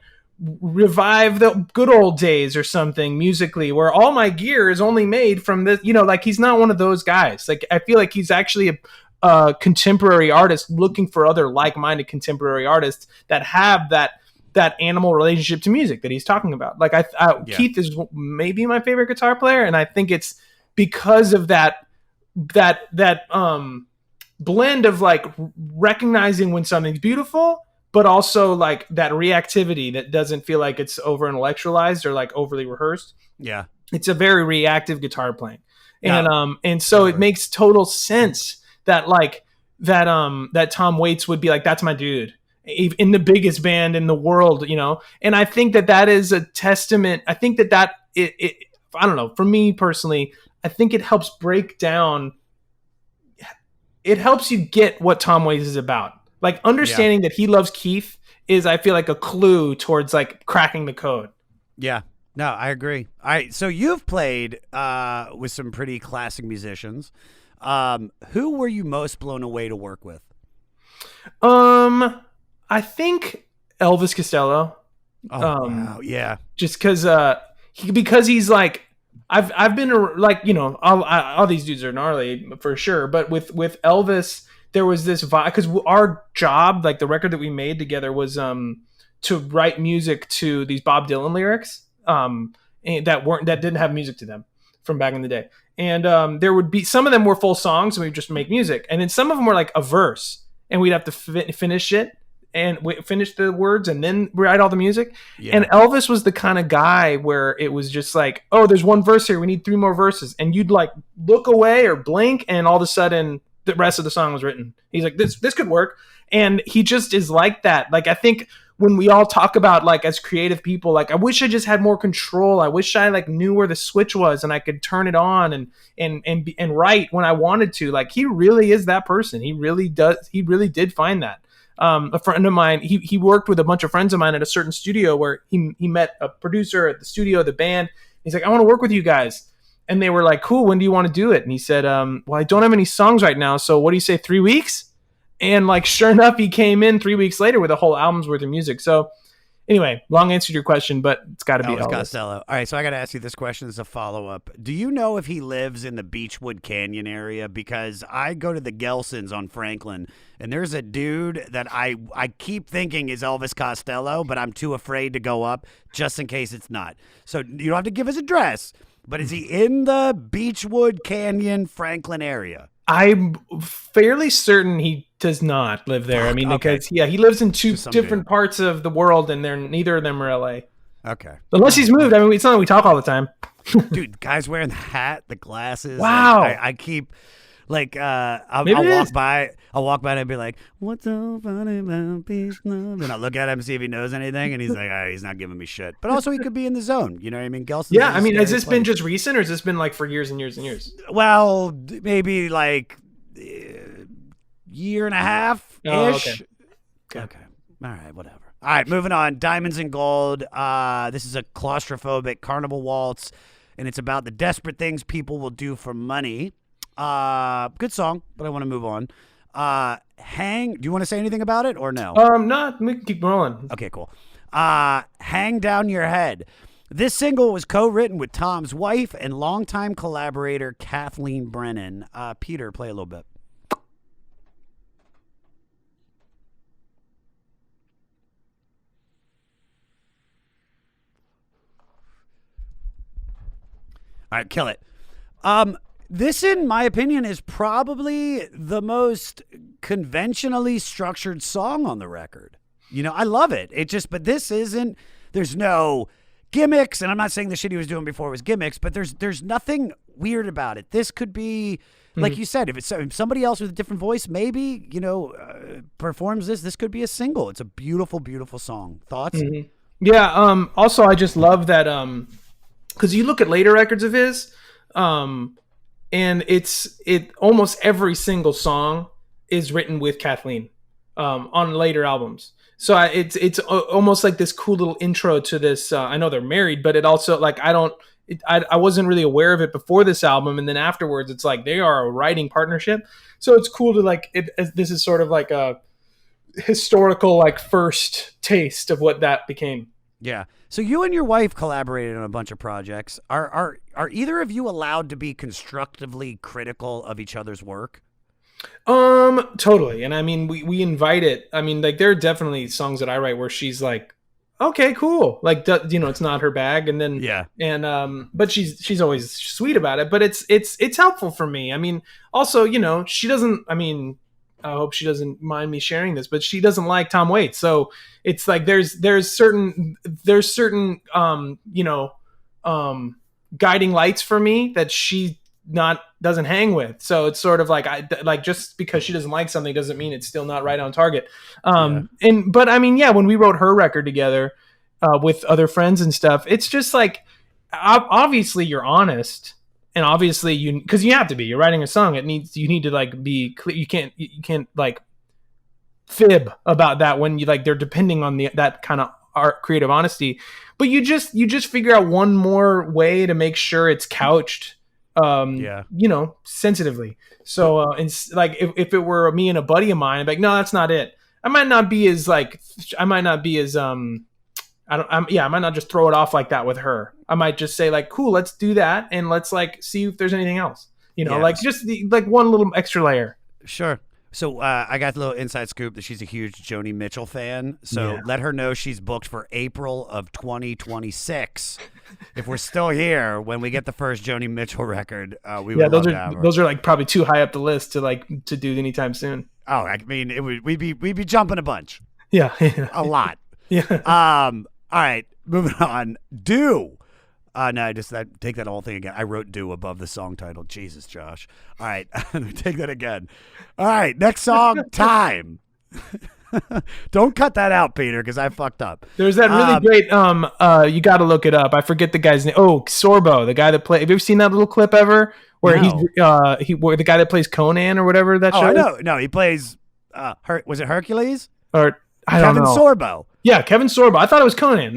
revive the good old days or something musically, where all my gear is only made from this, like he's not one of those guys. Like I feel like he's actually a contemporary artist looking for other like-minded contemporary artists that have that animal relationship to music that he's talking about. Like Keith is maybe my favorite guitar player, and I think it's because of that blend of like recognizing when something's beautiful, but also like that reactivity that doesn't feel like it's over intellectualized or like overly rehearsed. Yeah, it's a very reactive guitar playing, and so it makes total sense that like that Tom Waits would be like, that's my dude in the biggest band in the world, And I think that is a testament. I think that it I don't know, for me personally, I think it helps break down. It helps you get what Tom Waits is about. Like understanding that he loves Keith is, I feel like, a clue towards like cracking the code. Yeah, no, I agree. All right, so you've played with some pretty classic musicians. Who were you most blown away to work with? I think Elvis Costello. Oh, wow, yeah. Just because he's like, I've been like, all these dudes are gnarly for sure, but with Elvis, there was this vibe, because our job, like the record that we made together, was to write music to these Bob Dylan lyrics that didn't have music to them from back in the day, and there would be some of them were full songs and we would just make music, and then some of them were like a verse and we'd have to finish it and finish the words and then write all the music. Yeah. And Elvis was the kind of guy where it was just like, oh, there's one verse here, we need 3 more verses, and you'd like look away or blink, and all of a sudden the rest of the song was written. He's like, this could work. And he just is like that. Like, I think when we all talk about, like, as creative people, like, I wish I just had more control. I wish I like knew where the switch was and I could turn it on and write when I wanted to. Like, he really is that person. He really did find that. A friend of mine, he worked with a bunch of friends of mine at a certain studio where he met a producer at the studio, the band. He's like, I want to work with you guys. And they were like, cool, when do you want to do it? And he said, well, I don't have any songs right now, so what do you say, 3 weeks? And like, sure enough, he came in 3 weeks later with a whole album's worth of music. So anyway, long answer to your question, but it's got to be Elvis Costello. All right, so I got to ask you this question as a follow-up. Do you know if he lives in the Beechwood Canyon area? Because I go to the Gelsons on Franklin, and there's a dude that I keep thinking is Elvis Costello, but I'm too afraid to go up just in case it's not. So you don't have to give his address, but is he in the Beechwood Canyon, Franklin area? I'm fairly certain he does not live there. I mean, because he lives in 2 different parts of the world, and neither of them are LA. Okay. Unless he's moved. I mean, it's not like we talk all the time. Dude, guys wearing the hat, the glasses. Wow. I keep like I'll walk by and I'll be like, what's so funny about peace, love? And I'll look at him and see if he knows anything, and he's like, he's not giving me shit. But also he could be in the zone. You know what I mean? Gelson's yeah, I mean, has this been just recent, or has this been like for years and years and years? Well, maybe like year and a half ish. Oh, okay. All right, whatever. All right, moving on. Diamonds and Gold. This is a claustrophobic carnival waltz, and it's about the desperate things people will do for money. Good song, but I want to move on. Hang. Do you want to say anything about it or no? No, we can keep rolling. Okay, cool. Hang Down Your Head. This single was co-written with Tom's wife and longtime collaborator Kathleen Brennan. Peter, play a little bit. All right, kill it. This, in my opinion, is probably the most conventionally structured song on the record. You know, I love it. But this isn't, there's no gimmicks, and I'm not saying the shit he was doing before was gimmicks, but there's nothing weird about it. This could be, like you said, if somebody else with a different voice, maybe, performs this could be a single. It's a beautiful, beautiful song. Thoughts? Mm-hmm. Yeah. Also, I just love that, because you look at later records of his, and it almost every single song is written with Kathleen on later albums. So it's almost like this cool little intro to this. I know they're married, but it also like I wasn't really aware of it before this album, and then afterwards, it's like they are a writing partnership. So it's cool to like this is sort of like a historical like first taste of what that became. Yeah. So you and your wife collaborated on a bunch of projects. Are either of you allowed to be constructively critical of each other's work? Totally. And I mean, we invite it. I mean, like there are definitely songs that I write where she's like, okay, cool. Like, you know, it's not her bag. And then, yeah. And, but she's always sweet about it, but it's helpful for me. I mean, also, you know, she doesn't, I mean, I hope she doesn't mind me sharing this, but she doesn't like Tom Waits. So it's like, there's certain, you know, guiding lights for me that she doesn't hang with. So it's sort of like just because she doesn't like something doesn't mean it's still not right on target. But I mean, yeah, when we wrote her record together with other friends and stuff, it's just like, obviously you're honest. And obviously because you have to be, you're writing a song. You need to like be clear. You can't like fib about that when you like, they're depending on that kind of art, creative honesty, but you just figure out one more way to make sure it's couched, you know, sensitively. So, it's like if it were me and a buddy of mine, I'd be like, no, that's not it. I might not be as I might not just throw it off like that with her. I might just say like, cool, let's do that. And let's like, see if there's anything else, you know, like just like one little extra layer. Sure. So I got a little inside scoop that she's a huge Joni Mitchell fan. So let her know she's booked for April of 2026. If we're still here when we get the first Joni Mitchell record, we would love to have her. Those are like probably too high up the list to do anytime soon. Oh, I mean, we'd be jumping a bunch. Yeah. A lot. Yeah. All right, moving on. Do. No, take that whole thing again. I wrote "do" above the song title. Jesus, Josh. All right, take that again. All right, next song, "Time." Don't cut that out, Peter, because I fucked up. There's that really great. You got to look it up. I forget the guy's name. Oh, Sorbo, the guy that played. Have you ever seen that little clip ever where where the guy that plays Conan or whatever that show? I know. No, he plays. Was it Hercules or I don't know. Kevin Sorbo. Yeah, Kevin Sorbo. I thought it was Conan.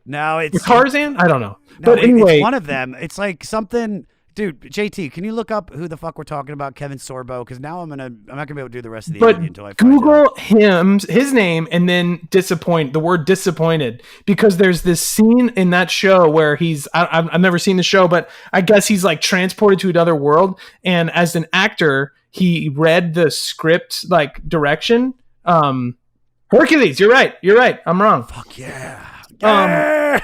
No, it's Tarzan. I don't know. No, but anyway, it's one of them. It's like something, dude. JT, can you look up who the fuck we're talking about? Kevin Sorbo, because now I'm not gonna be able to do the rest of the interview until I Google his name and then the word disappointed, because there's this scene in that show where I've never seen the show, but I guess he's like transported to another world, and as an actor, he read the script like direction. Hercules, you're right. I'm wrong. Fuck yeah. But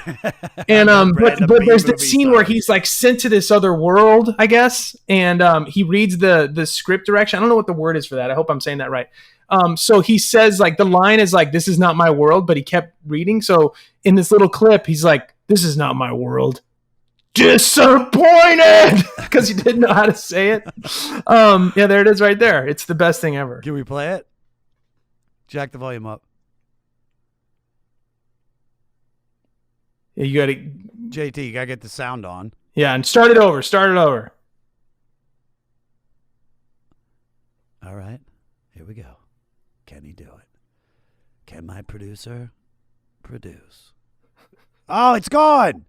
there's this scene where he's like sent to this other world, I guess, and he reads the script direction. I don't know what the word is for that. I hope I'm saying that right. So he says like the line is like, "This is not my world," but he kept reading. So in this little clip, he's like, "This is not my world." Disappointed, because he didn't know how to say it. Yeah, there it is right there. It's the best thing ever. Can we play it? Jack the volume up. Yeah, you got to JT. You gotta get the sound on. Yeah, and start it over. All right, here we go. Can he do it? Can my producer produce? Oh, it's gone.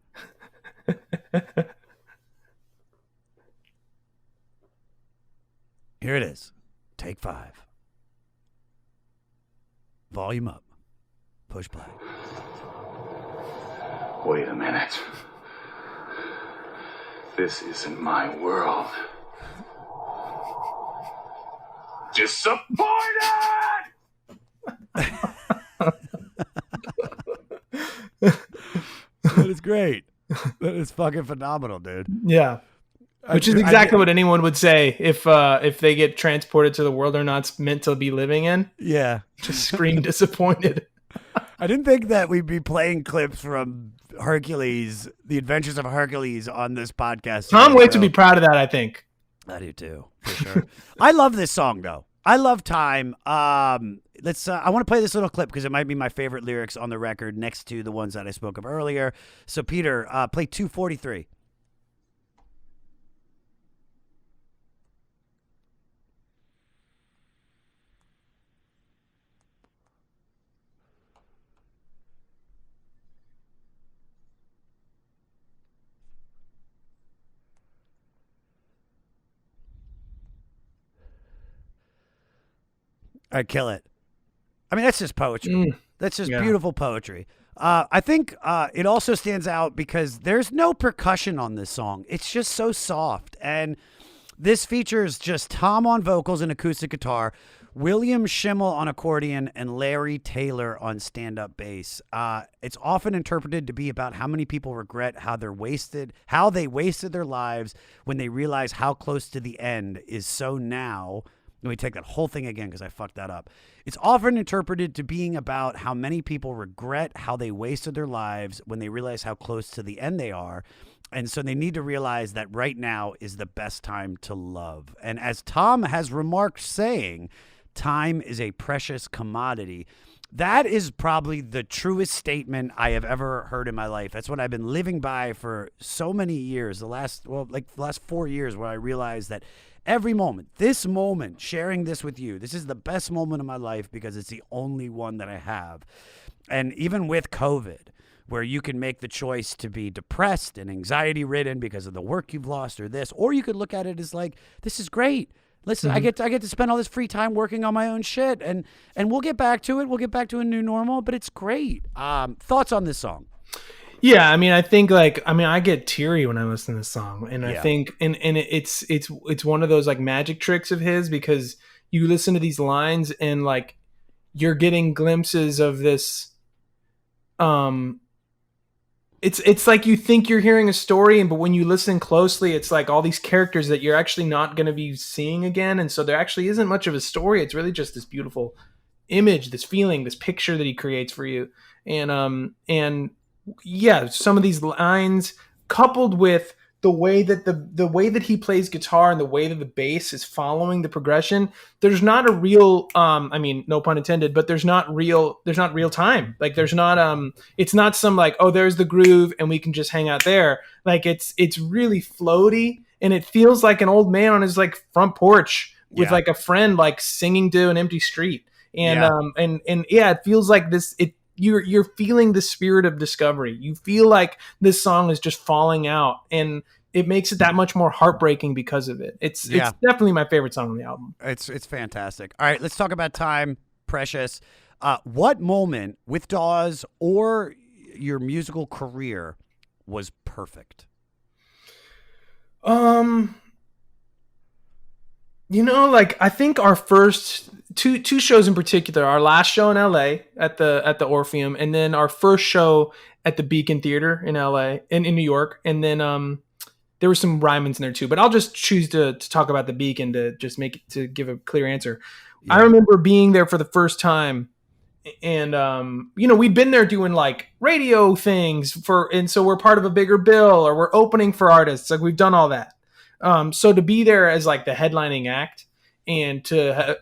Here it is. Take 5. Volume up. Push play. Wait a minute. This isn't my world. Disappointed! That is great. That is fucking phenomenal, dude. Yeah. Which is exactly what anyone would say if they get transported to the world they're not meant to be living in. Yeah. Just scream disappointed. I didn't think that we'd be playing clips from Hercules, The Adventures of Hercules, on this podcast. Tom Waits would be proud of that, I think. I do too, for sure. I love this song though. I love Time. I want to play this little clip because it might be my favorite lyrics on the record next to the ones that I spoke of earlier. So Peter, play 243. I kill it. I mean, that's just poetry. That's just beautiful poetry. I think it also stands out because there's no percussion on this song. It's just so soft. And this features just Tom on vocals and acoustic guitar, William Schimmel on accordion, and Larry Taylor on stand-up bass. It's often interpreted to be about how many people regret how they wasted their lives when they realize how close to the end is so now. Let me take that whole thing again because I fucked that up. It's often interpreted to being about how many people regret how they wasted their lives when they realize how close to the end they are. And so they need to realize that right now is the best time to love. And as Tom has remarked, saying, time is a precious commodity. That is probably the truest statement I have ever heard in my life. That's what I've been living by for so many years. The last 4 years, where I realized that every moment, this moment, sharing this with you, this is the best moment of my life because it's the only one that I have. And even with COVID, where you can make the choice to be depressed and anxiety ridden because of the work you've lost or this, or you could look at it as like, this is great. Listen, I get to spend all this free time working on my own shit, and we'll get back to it. We'll get back to a new normal, but it's great. Thoughts on this song? Yeah, I mean, I think I get teary when I listen to this song, and I think, and it's one of those like magic tricks of his, because you listen to these lines and like you're getting glimpses of this. It's like you think you're hearing a story, but when you listen closely, it's like all these characters that you're actually not going to be seeing again, and so there actually isn't much of a story. It's really just this beautiful image, this feeling, this picture that he creates for you, and yeah, some of these lines coupled with the way that the way that he plays guitar and the way that the bass is following the progression, there's not a real I mean, no pun intended, but there's not real time. Like there's not it's not some like, oh, there's the groove and we can just hang out there. Like it's really floaty, and it feels like an old man on his like front porch with like a friend like singing to an empty street. And it feels like this you're feeling the spirit of discovery. You feel like this song is just falling out, and it makes it that much more heartbreaking because of it. It's definitely my favorite song on the album. It's fantastic. All right, let's talk about Time, Precious. What moment with Dawes or your musical career was perfect? Like I think our first two shows in particular, our last show in LA at the Orpheum, and then our first show at the Beacon Theater in LA in New York, and then there were some Rymans in there too, but I'll just choose to talk about the Beacon to just to give a clear answer. I remember being there for the first time, and we'd been there doing like radio things and so we're part of a bigger bill, or we're opening for artists, like we've done all that. So to be there as like the headlining act, and to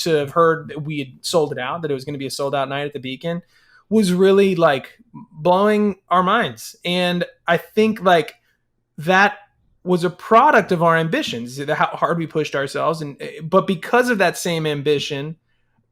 have heard that we had sold it out, that it was going to be a sold out night at the Beacon, was really like blowing our minds. And I think like that was a product of our ambitions, how hard we pushed ourselves. But because of that same ambition,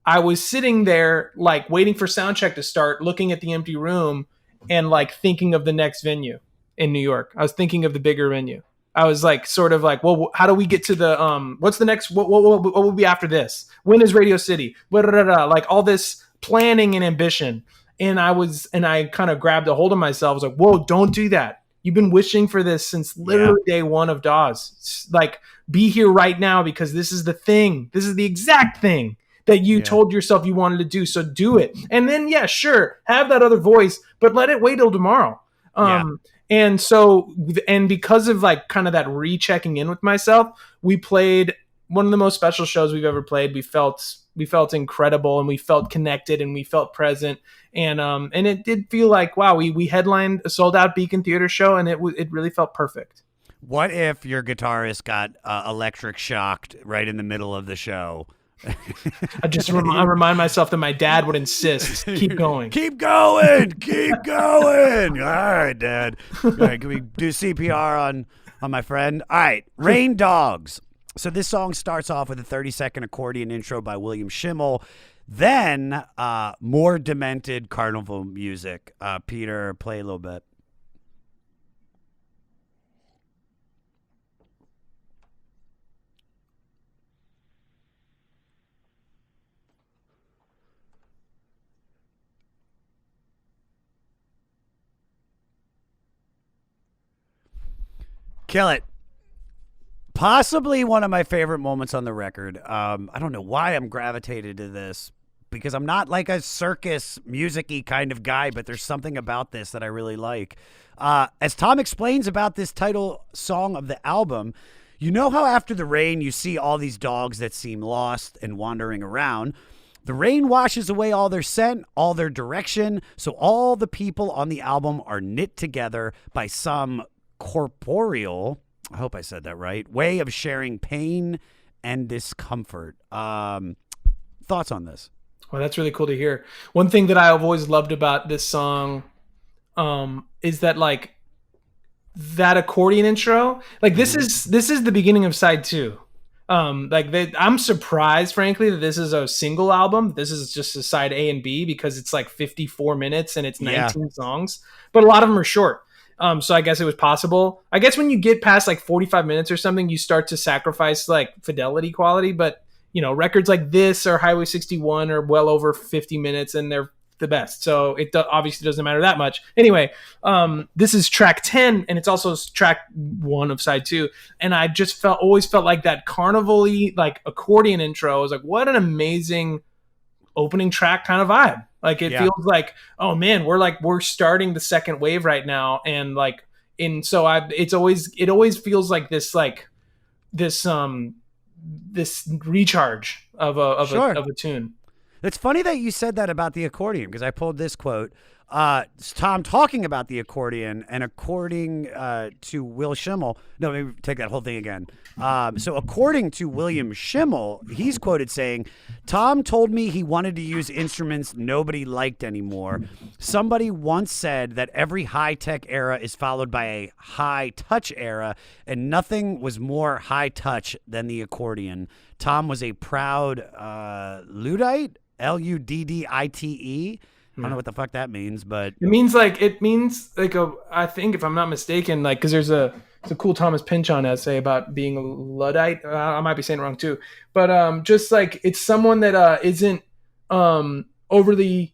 I was sitting there like waiting for sound check to start, looking at the empty room and like thinking of the next venue in New York. I was thinking of the bigger venue. I was like, sort of like, well, how do we get to the, what's the next, what will be after this? When is Radio City? Like all this planning and ambition. And I kind of grabbed a hold of myself. I was like, whoa, don't do that. You've been wishing for this since literally day one of Dawes. It's like, be here right now, because this is the thing. This is the exact thing that you told yourself you wanted to do. So do it. And then, sure, have that other voice, but let it wait till tomorrow. And so, and because of like kind of that rechecking in with myself, we played one of the most special shows we've ever played. We felt incredible, and we felt connected, and we felt present. And it did feel like, wow, we headlined a sold out Beacon Theater show, and it really felt perfect. What if your guitarist got electric shocked right in the middle of the show? I remind myself that my dad would insist, keep going. Keep going. Keep going. All right, Dad. All right, can we do CPR on my friend? All right, Rain Dogs. So this song starts off with a 30-second accordion intro by William Schimmel. Then more demented carnival music. Peter, play a little bit. Kill it. Possibly one of my favorite moments on the record. I don't know why I'm gravitated to this, because I'm not like a circus music-y kind of guy, but there's something about this that I really like. As Tom explains about this title song of the album, you know how after the rain you see all these dogs that seem lost and wandering around? The rain washes away all their scent, all their direction, so all the people on the album are knit together by some corporeal, I hope I said that right, way of sharing pain and discomfort. Thoughts on this? Well, that's really cool to hear. One thing that I've always loved about this song is that like that accordion intro, like this is the beginning of side 2. I'm surprised, frankly, that this is a single album. This is just a side A and B because it's like 54 minutes and it's 19 songs, but a lot of them are short. So I guess it was possible. I guess when you get past like 45 minutes or something, you start to sacrifice like fidelity quality. But, you know, records like this or Highway 61 are well over 50 minutes and they're the best. So it obviously doesn't matter that much. Anyway, this is track 10 and it's also track 1 of side 2. And I just always felt like that carnival-y like accordion intro. I was like, what an amazing opening track kind of vibe. Like it feels like, oh man, we're starting the second wave right now, and like it always feels like this recharge of a tune. It's funny that you said that about the accordion, because I pulled this quote. It's Tom talking about the accordion, and according to Will Schimmel, no, maybe take that whole thing again. So according to William Schimmel, he's quoted saying, Tom told me he wanted to use instruments nobody liked anymore. Somebody once said that every high-tech era is followed by a high-touch era, and nothing was more high-touch than the accordion. Tom was a proud Luddite, Luddite. I don't know what the fuck that means, but it means like I think, if I'm not mistaken, like, because there's a cool Thomas Pynchon essay about being a Luddite. I might be saying it wrong too, but just like it's someone that isn't overly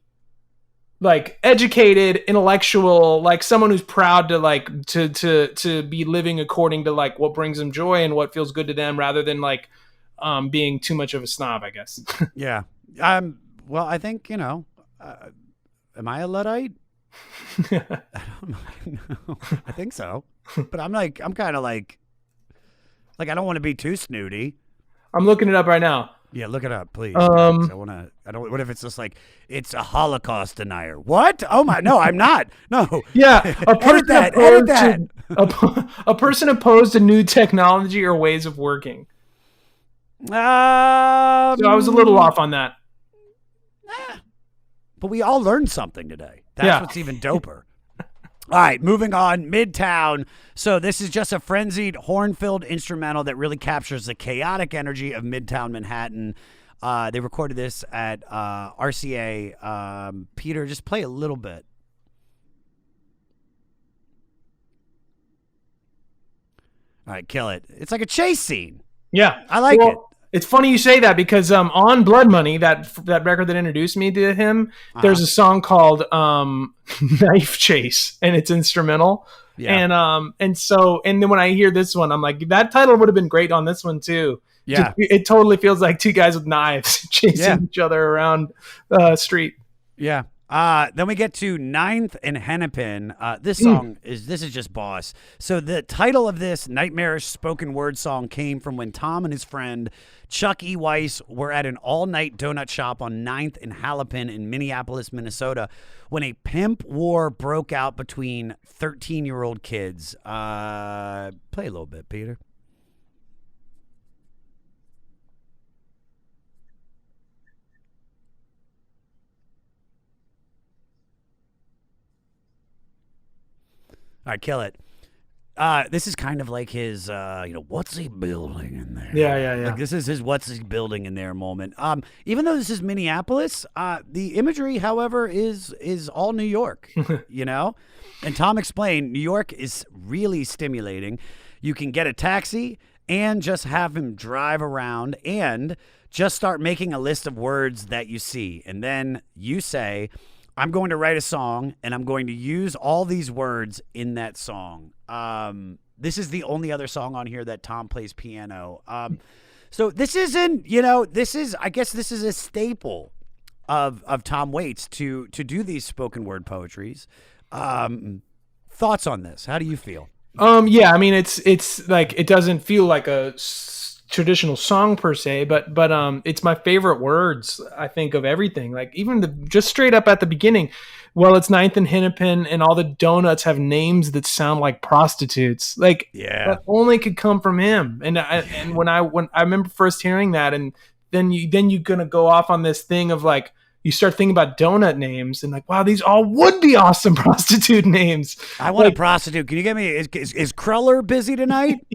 like educated, intellectual, like someone who's proud to like to be living according to like what brings them joy and what feels good to them, rather than like being too much of a snob, I guess. Yeah. Well, I think, you know, am I a Luddite? I don't know. I think so. But I'm kind of like I don't want to be too snooty. I'm looking it up right now. Yeah, look it up, please. What if it's just like, it's a Holocaust denier? What? Oh my, no, I'm not. No. Yeah. Edit that. A person opposed to new technology or ways of working. So I was a little off on that. But we all learned something today. That's what's even doper. All right, moving on. Midtown. So this is just a frenzied, horn-filled instrumental that really captures the chaotic energy of Midtown Manhattan. They recorded this at RCA. Peter, just play a little bit. All right, kill it. It's like a chase scene. Yeah. I like it. It's funny you say that because on Blood Money, that record that introduced me to him, there's a song called Knife Chase, and it's instrumental. Yeah. And then when I hear this one, I'm like, that title would have been great on this one too. Yeah. It totally feels like two guys with knives chasing each other around the street. Yeah. Then we get to 9th and Hennepin. This song is just boss. So the title of this nightmarish spoken word song came from when Tom and his friend Chuck E. Weiss were at an all-night donut shop on 9th and Hennepin in Minneapolis, Minnesota, when a pimp war broke out between 13-year-old kids. Play a little bit, Peter. All right, kill it. This is kind of like his, what's he building in there? Yeah. Like, this is his what's he building in there moment. Even though this is Minneapolis, the imagery, however, is all New York, you know? And Tom explained, New York is really stimulating. You can get a taxi and just have him drive around and just start making a list of words that you see. And then you say, I'm going to write a song, and I'm going to use all these words in that song. This is the only other song on here that Tom plays piano. So this isn't, I guess this is a staple of Tom Waits to do these spoken word poetries. Thoughts on this? How do you feel? Yeah, I mean, it's like, it doesn't feel like a traditional song per se, but it's my favorite words, I think, of everything. Like, even just straight up at the beginning, well, it's Ninth and Hennepin, and all the donuts have names that sound like prostitutes. Like, that only could come from him. And when I remember first hearing that, and then you're gonna go off on this thing of like, you start thinking about donut names and like, wow, these all would be awesome prostitute names. I want a prostitute. Can you get me? Is Cruller busy tonight?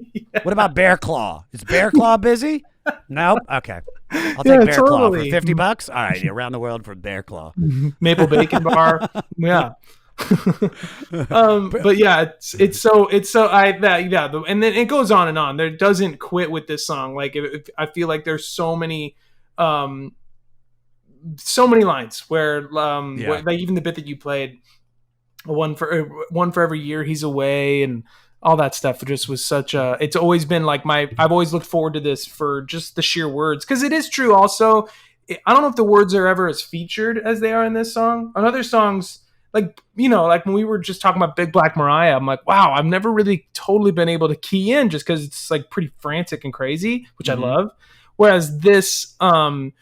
What about Bear Claw? Is Bear Claw busy? Nope. Okay. I'll take Bear Claw for $50. All right. Around the world for Bear Claw. Maple Bacon Bar. Yeah. But yeah, and then it goes on and on. There doesn't quit with this song. Like, I feel like there's so many lines where like even the bit that you played, one for every year he's away, and all that stuff just was such a, it's always been like I've always looked forward to this for just the sheer words, because it is true also. I don't know if the words are ever as featured as they are in this song. On other songs, like, like when we were just talking about Big Black Mariah, I'm like, wow, I've never really totally been able to key in, just because it's like pretty frantic and crazy, which I love. Whereas this, when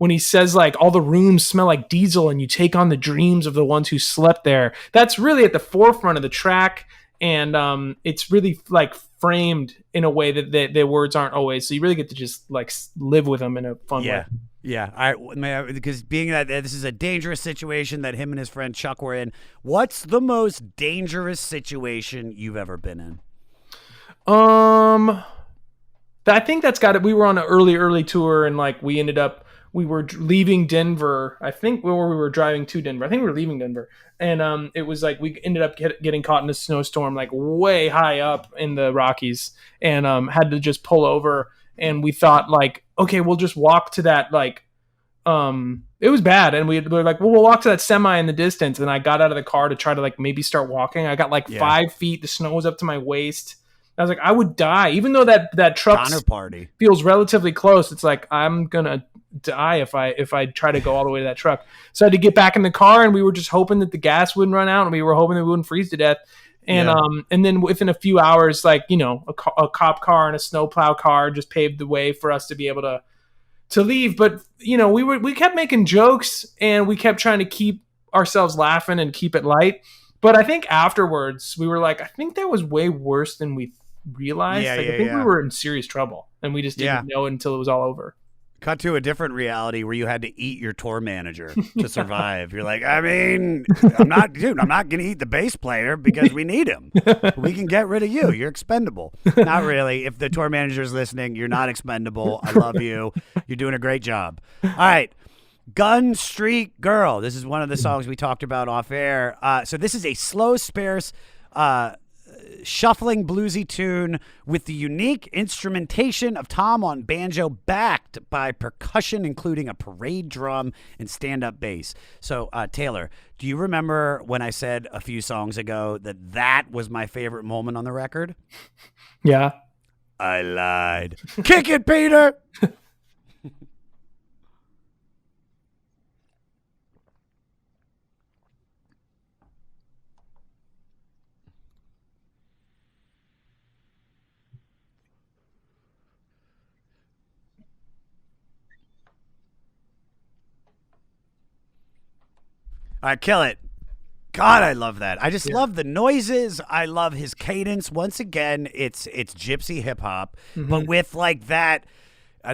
he says like all the rooms smell like diesel and you take on the dreams of the ones who slept there, that's really at the forefront of the track. And it's really like framed in a way that the words aren't always. So you really get to just like live with them in a fun way. Yeah. Because being that this is a dangerous situation that him and his friend Chuck were in, what's the most dangerous situation you've ever been in? I think that's got it. We were on an early tour, and like we were leaving Denver. I think we were driving to Denver. I think we were leaving Denver. And it was like we ended up getting caught in a snowstorm, like way high up in the Rockies, and had to just pull over. And we thought like, okay, we'll just walk to that, like, it was bad. And we were like, well, we'll walk to that semi in the distance. And I got out of the car to try to like maybe start walking. I got like 5 feet. The snow was up to my waist. I was like, I would die. Even though that truck feels relatively close, it's like, I'm going to die if I try to go all the way to that truck. So I had to get back in the car, and we were just hoping that the gas wouldn't run out, and we were hoping that we wouldn't freeze to death. And and then within a few hours, like, a cop car and a snowplow car just paved the way for us to be able to leave. But, we kept making jokes, and we kept trying to keep ourselves laughing and keep it light. But I think afterwards we were like, I think that was way worse than we realized. I think we were in serious trouble, and we just didn't know it until it was all over. Cut to a different reality where you had to eat your tour manager to survive. You're like, I mean, I'm not going to eat the bass player because we need him. We can get rid of you. You're expendable. Not really. If the tour manager's listening, you're not expendable. I love you. You're doing a great job. All right. Gun Street Girl. This is one of the songs we talked about off air. So this is a slow, sparse, shuffling bluesy tune with the unique instrumentation of Tom on banjo, backed by percussion including a parade drum and stand-up bass. So Taylor, do you remember when I said a few songs ago that was my favorite moment on the record? Yeah. I lied. Kick it, Peter. All right, kill it. God, I love that. I just love the noises. I love his cadence. Once again, it's gypsy hip hop, but with like that.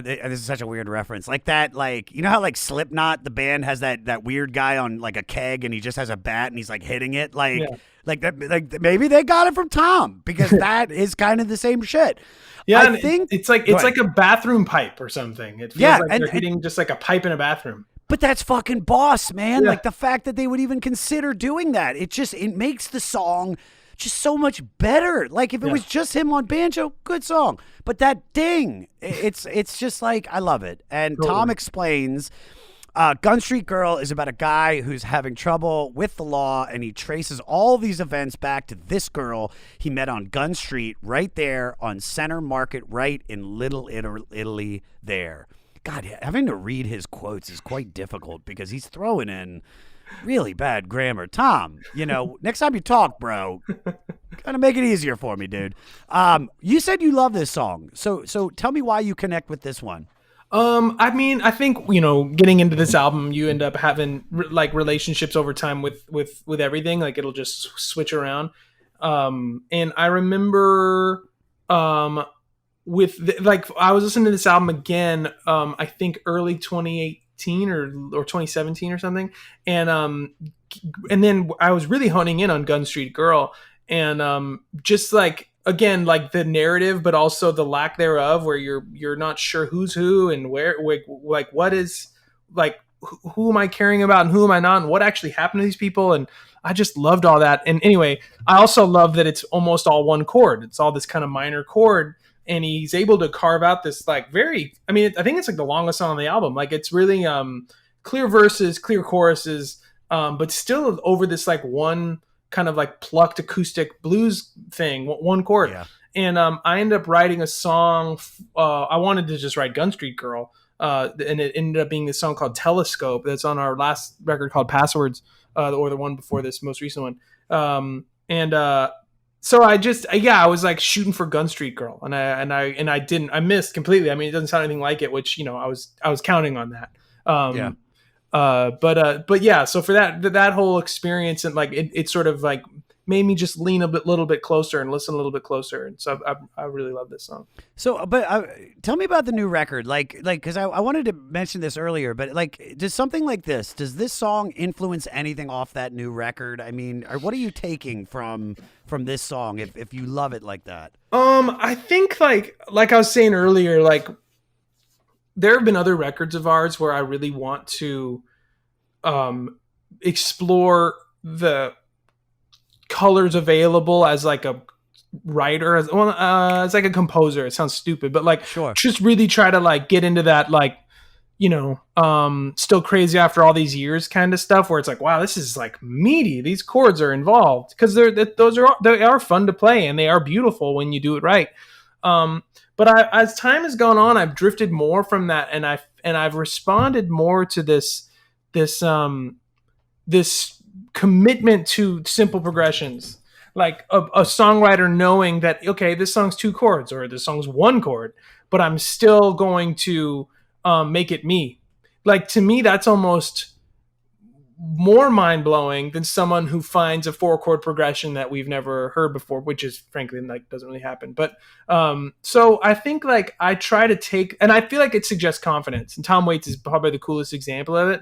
This is such a weird reference. Like that, like, you know how like Slipknot, the band, has that weird guy on like a keg and he just has a bat and he's like hitting it, like that. Like maybe they got it from Tom, because that is kind of the same shit. Yeah, I think it's like a bathroom pipe or something. It feels like they're hitting just like a pipe in a bathroom. But that's fucking boss, man. Yeah. Like the fact that they would even consider doing that, it makes the song just so much better. Like if it was just him on banjo, good song. But that ding, it's just like, I love it. And totally. Tom explains Gun Street Girl is about a guy who's having trouble with the law, and he traces all these events back to this girl he met on Gun Street right there on Center Market, right in Little Italy there. God, having to read his quotes is quite difficult because he's throwing in really bad grammar. Tom, next time you talk, bro, kind of make it easier for me, dude. You said you love this song. So tell me why you connect with this one. I think, getting into this album, you end up having relationships over time with everything. Like it'll just switch around. And I remember, I was listening to this album again, I think early 2018 or 2017 or something. And then I was really honing in on Gun Street Girl, and, just again, the narrative, but also the lack thereof, where you're not sure who's who and where, what is, who am I caring about and who am I not, and what actually happened to these people. And I just loved all that. And anyway, I also love that it's almost all one chord. It's all this kind of minor chord, and he's able to carve out this I think it's the longest song on the album. It's really clear verses, clear choruses, but still over this one kind of plucked acoustic blues thing, one chord. Yeah. And I ended up writing a song. I wanted to just write Gun Street Girl, and it ended up being this song called Telescope that's on our last record called Passwords, or the one before this most recent one. So I was shooting for Gun Street Girl, and I missed completely. I mean, it doesn't sound anything like it, which I was counting on that. Yeah. But yeah, so for that whole experience, and it sort of made me just lean little bit closer and listen a little bit closer, and so I really love this song. So, but tell me about the new record, because I wanted to mention this earlier, but does something like this, does this song influence anything off that new record? I mean, what are you taking from this song if you love it like that? I think like I was saying earlier, there have been other records of ours where I really want to explore the colors available as a writer, as a composer. It sounds stupid, but sure, just really try to get into that still crazy after all these years kind of stuff, where it's wow, this is meaty. These chords are involved, because they are fun to play, and they are beautiful when you do it right. But as time has gone on, I've drifted more from that, and I've responded more to this commitment to simple progressions, like a songwriter knowing that, okay, this song's 2 chords or this song's 1 chord, but I'm still going to make it me. To me, that's almost more mind-blowing than someone who finds a 4-chord progression that we've never heard before, which is frankly doesn't really happen. But so I think I try to take, and I feel it suggests confidence, and Tom Waits is probably the coolest example of it.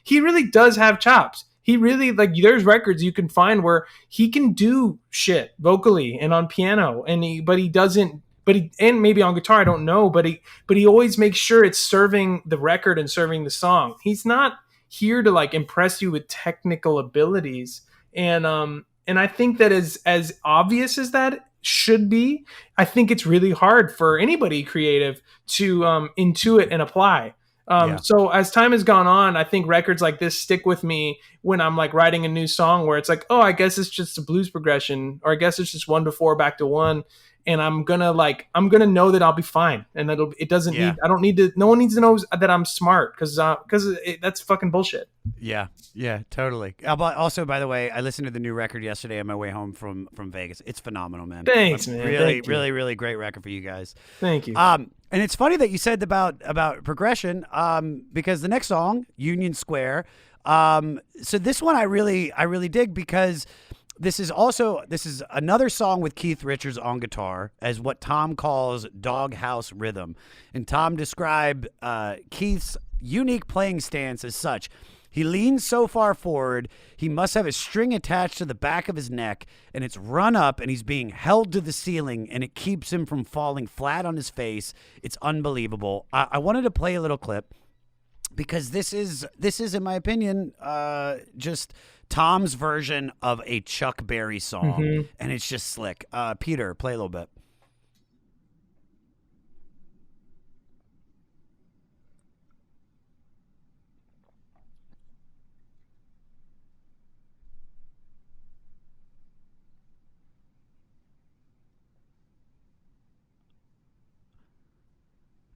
He really does have chops. He really there's records you can find where he can do shit vocally and on piano, and and maybe on guitar, I don't know, but he always makes sure it's serving the record and serving the song. He's not here to impress you with technical abilities, and I think that as obvious as that should be, I think it's really hard for anybody creative to intuit and apply. So as time has gone on, I think records like this stick with me when I'm writing a new song, where it's oh, I guess it's just a blues progression, or I guess it's just 1 to 4 back to 1. And I'm gonna know that I'll be fine, and no one needs to know that I'm smart, because that's fucking bullshit. Yeah, totally. Also, by the way, I listened to the new record yesterday on my way home from Vegas. It's phenomenal, man. Thanks, man. Really, really great record for you guys. Thank you. And it's funny that you said about progression, because the next song, Union Square. So this one I really dig, because this is another song with Keith Richards on guitar, as what Tom calls doghouse rhythm. And Tom described Keith's unique playing stance as such: he leans so far forward, he must have a string attached to the back of his neck, and it's run up, and he's being held to the ceiling, and it keeps him from falling flat on his face. It's unbelievable. I wanted to play a little clip, because this is, in my opinion, just Tom's version of a Chuck Berry song, and it's just slick. Peter, play a little bit.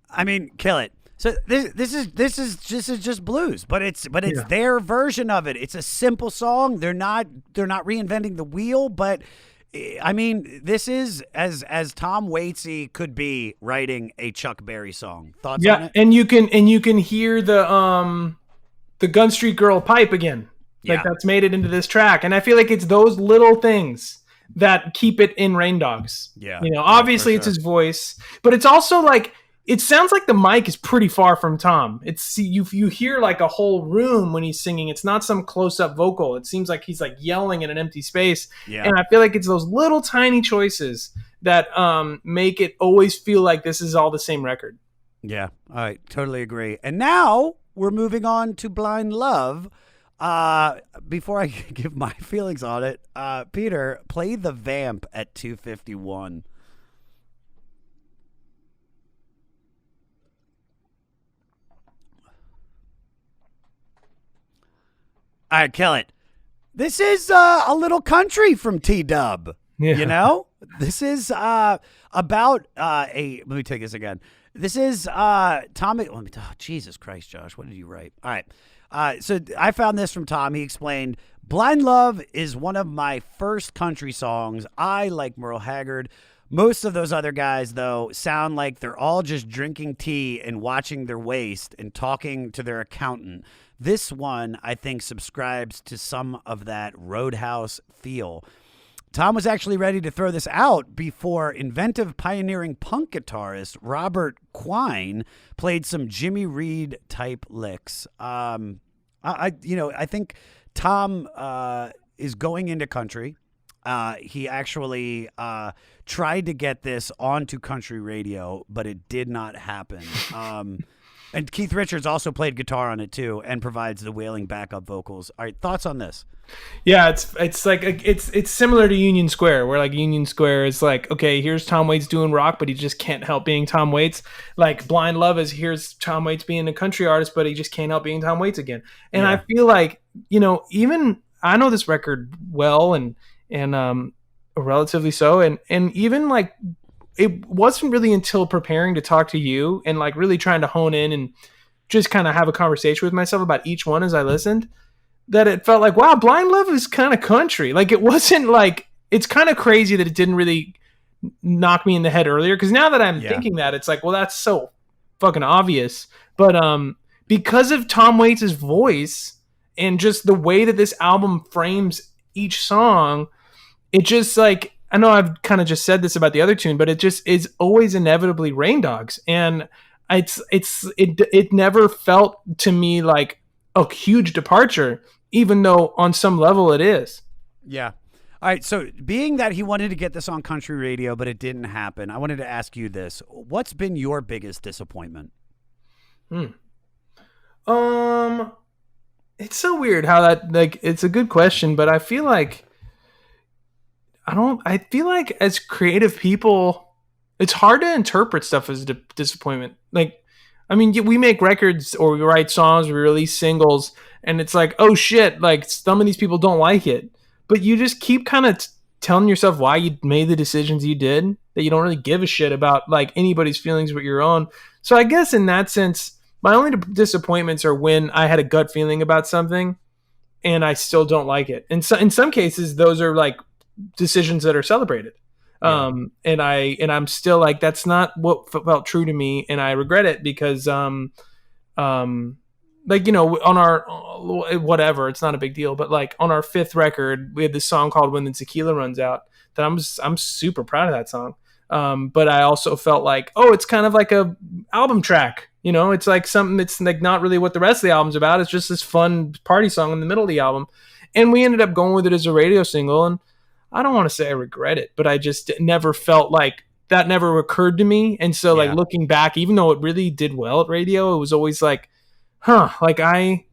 I mean, kill it. So this is just blues, but it's Yeah. their version of it. It's a simple song. They're not reinventing the wheel, but I mean, this is as Tom Waitsy could be writing a Chuck Berry song. Thoughts on it? and you can hear the Gun Street Girl pipe again. Like that's made it into this track, and I feel like it's those little things that keep it in Rain Dogs. Yeah, Obviously it's his voice, but it's also like it sounds like the mic is pretty far from Tom. It's you hear like a whole room when he's singing. It's not some close-up vocal. It seems like he's like yelling in an empty space. Yeah. And I feel like it's those little tiny choices that make it always feel like this is all the same record. Yeah. All right. Totally agree. And now we're moving on to Blind Love. Before I give my feelings on it, Peter, play the vamp at 251. All right, kill it. This is a little country from T-Dub. Yeah. You know? This is about let me take this again. This is Tommy. Jesus Christ, Josh, what did you write? All right. So I found this from Tom. He explained, Blind Love is one of my first country songs. I like Merle Haggard. Most of those other guys, though, sound like they're all just drinking tea and watching their waist and talking to their accountant. This one, I think, subscribes to some of that Roadhouse feel. Tom was actually ready to throw this out before inventive, pioneering punk guitarist Robert Quine played some Jimmy Reed type licks. I think Tom is going into country. He actually tried to get this onto country radio, but it did not happen. And Keith Richards also played guitar on it too, and provides the wailing backup vocals. All right, thoughts on this? Yeah, it's like it's similar to Union Square, where like Union Square is like, okay, here's Tom Waits doing rock, but he just can't help being Tom Waits. Like Blind Love is here's Tom Waits being a country artist, but he just can't help being Tom Waits again. And I feel like, even I know this record well and relatively so, and even like it wasn't really until preparing to talk to you and like really trying to hone in and just kind of have a conversation with myself about each one as I listened, that it felt like, wow, Blind Love is kind of country. Like it wasn't like, it's kind of crazy that it didn't really knock me in the head earlier. Cause now that I'm thinking that, it's like, well, that's so fucking obvious. But because of Tom Waits' voice and just the way that this album frames each song, it just like, I know I've kind of just said this about the other tune, but it just is always inevitably Rain Dogs. And it never felt to me like a huge departure, even though on some level it is. Yeah. All right. So being that he wanted to get this on country radio, but it didn't happen, I wanted to ask you this. What's been your biggest disappointment? It's so weird how that, like, it's a good question, but I feel like as creative people, it's hard to interpret stuff as disappointment. Like, I mean, we make records or we write songs, we release singles, and it's like, oh shit, like some of these people don't like it. But you just keep kind of telling yourself why you made the decisions you did, that you don't really give a shit about like anybody's feelings but your own. So I guess in that sense, my only disappointments are when I had a gut feeling about something and I still don't like it. And so in some cases, those are like decisions that are celebrated. And I'm still like, that's not what felt true to me. And I regret it because, like, on our, whatever, it's not a big deal, but like on our 5th record, we had this song called When the Tequila Runs Out that I'm super proud of that song. But I also felt like, oh, it's kind of like a album track, it's like something that's like not really what the rest of the album's about. It's just this fun party song in the middle of the album. And we ended up going with it as a radio single. And I don't want to say I regret it, but I just never felt like that never occurred to me. And so like looking back, even though it really did well at radio, it was always like, like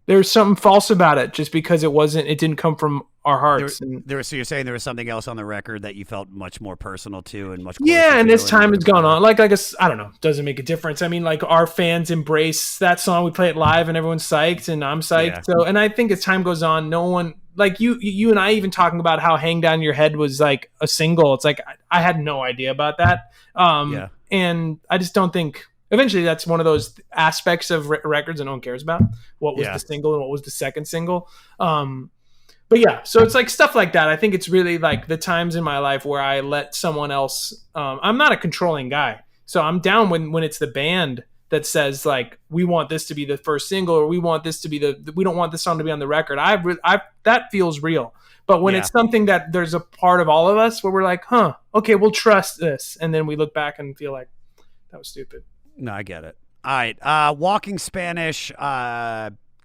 there's something false about it just because it didn't come from our hearts. So you're saying there was something else on the record that you felt much more personal to and much closer and to, as time has gone on, like I guess, I don't know, doesn't make a difference. I mean, like our fans embrace that song. We play it live and everyone's psyched and I'm psyched. Yeah. So, and I think as time goes on, no one, like you and I even talking about how Hang Down Your Head was like a single. It's like, I had no idea about that. And I just don't think eventually that's one of those aspects of records that no one cares about. What was the single and what was the second single. But yeah, so it's like stuff like that. I think it's really like the times in my life where I let someone else, I'm not a controlling guy. So I'm down when it's the band that says like, we want this to be the first single, or we want this to be we don't want this song to be on the record. That feels real. But when it's something that there's a part of all of us where we're like, okay, we'll trust this. And then we look back and feel like that was stupid. No, I get it. All right. Walking Spanish,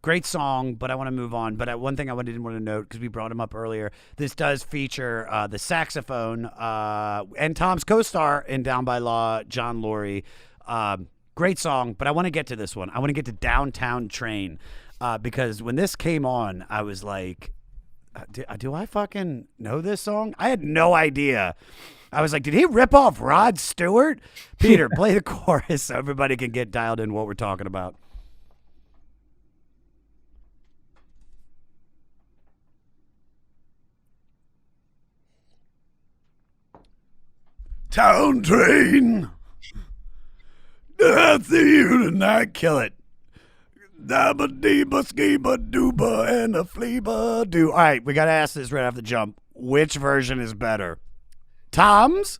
great song, but I want to move on. But one thing I didn't want to note, because we brought him up earlier, this does feature the saxophone and Tom's co-star in Down by Law, John Laurie. Great song, but I want to get to this one. I want to get to Downtown Train because when this came on, I was like, do I fucking know this song? I had no idea. I was like, did he rip off Rod Stewart? Peter, play the chorus so everybody can get dialed in what we're talking about. Town train. I see you tonight. Kill it. Dabba deeba skeeba dooba and a fleeba doo. All right, we got to ask this right off the jump. Which version is better? Tom's,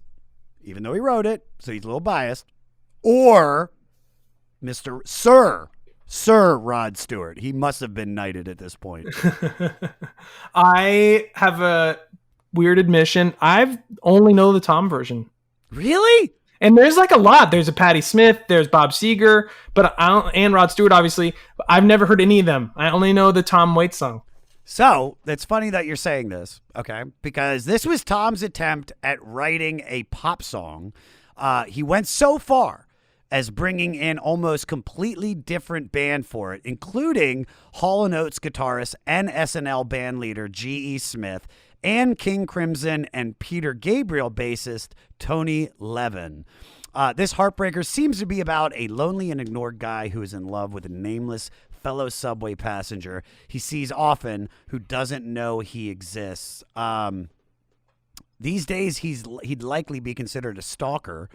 even though he wrote it, so he's a little biased, or Sir Rod Stewart. He must have been knighted at this point. I have a weird admission. I've only know the Tom version. Really? And there's like a lot. There's a Patti Smith, there's Bob Seger, and Rod Stewart, obviously. I've never heard any of them. I only know the Tom Waits song. So it's funny that you're saying this, okay? Because this was Tom's attempt at writing a pop song. He went so far as bringing in almost completely different band for it, including Hall & Oates guitarist and SNL band leader G.E. Smith, and King Crimson and Peter Gabriel bassist Tony Levin. This Heartbreaker seems to be about a lonely and ignored guy who is in love with a nameless fellow subway passenger he sees often who doesn't know he exists. These days, he'd likely be considered a stalker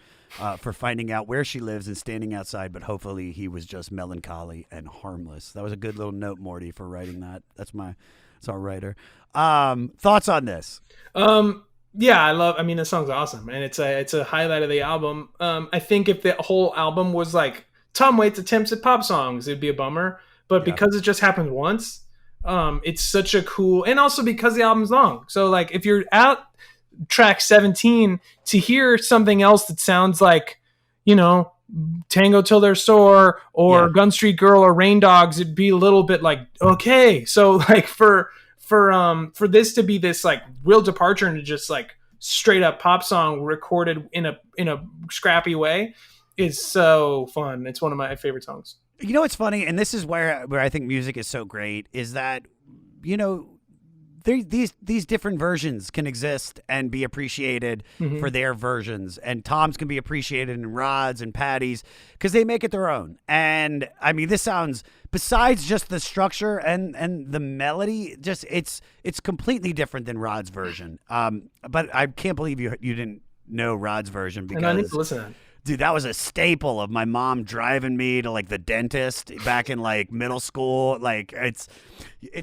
for finding out where she lives and standing outside, but hopefully he was just melancholy and harmless. That was a good little note, Morty, for writing that. That's our writer. Thoughts on this? Yeah, the song's awesome, and it's a highlight of the album. I think if the whole album was like Tom Waits attempts at pop songs, it'd be a bummer. But because it just happened once, it's such a cool, and also because the album's long. So like if you're at track 17 to hear something else that sounds like, Tango Till They're Sore or Gun Street Girl or Rain Dogs, it'd be a little bit like, okay. So like for this to be this like real departure into just like straight up pop song recorded in a scrappy way is so fun. It's one of my favorite songs. You know what's funny, and this is where I think music is so great, is that these different versions can exist and be appreciated for their versions, and Tom's can be appreciated in Rod's and Patty's because they make it their own. And I mean, this sounds, besides just the structure and the melody, just it's completely different than Rod's version. But I can't believe you didn't know Rod's version, because and I need to listen to that. Dude, that was a staple of my mom driving me to like the dentist back in like middle school. Like it's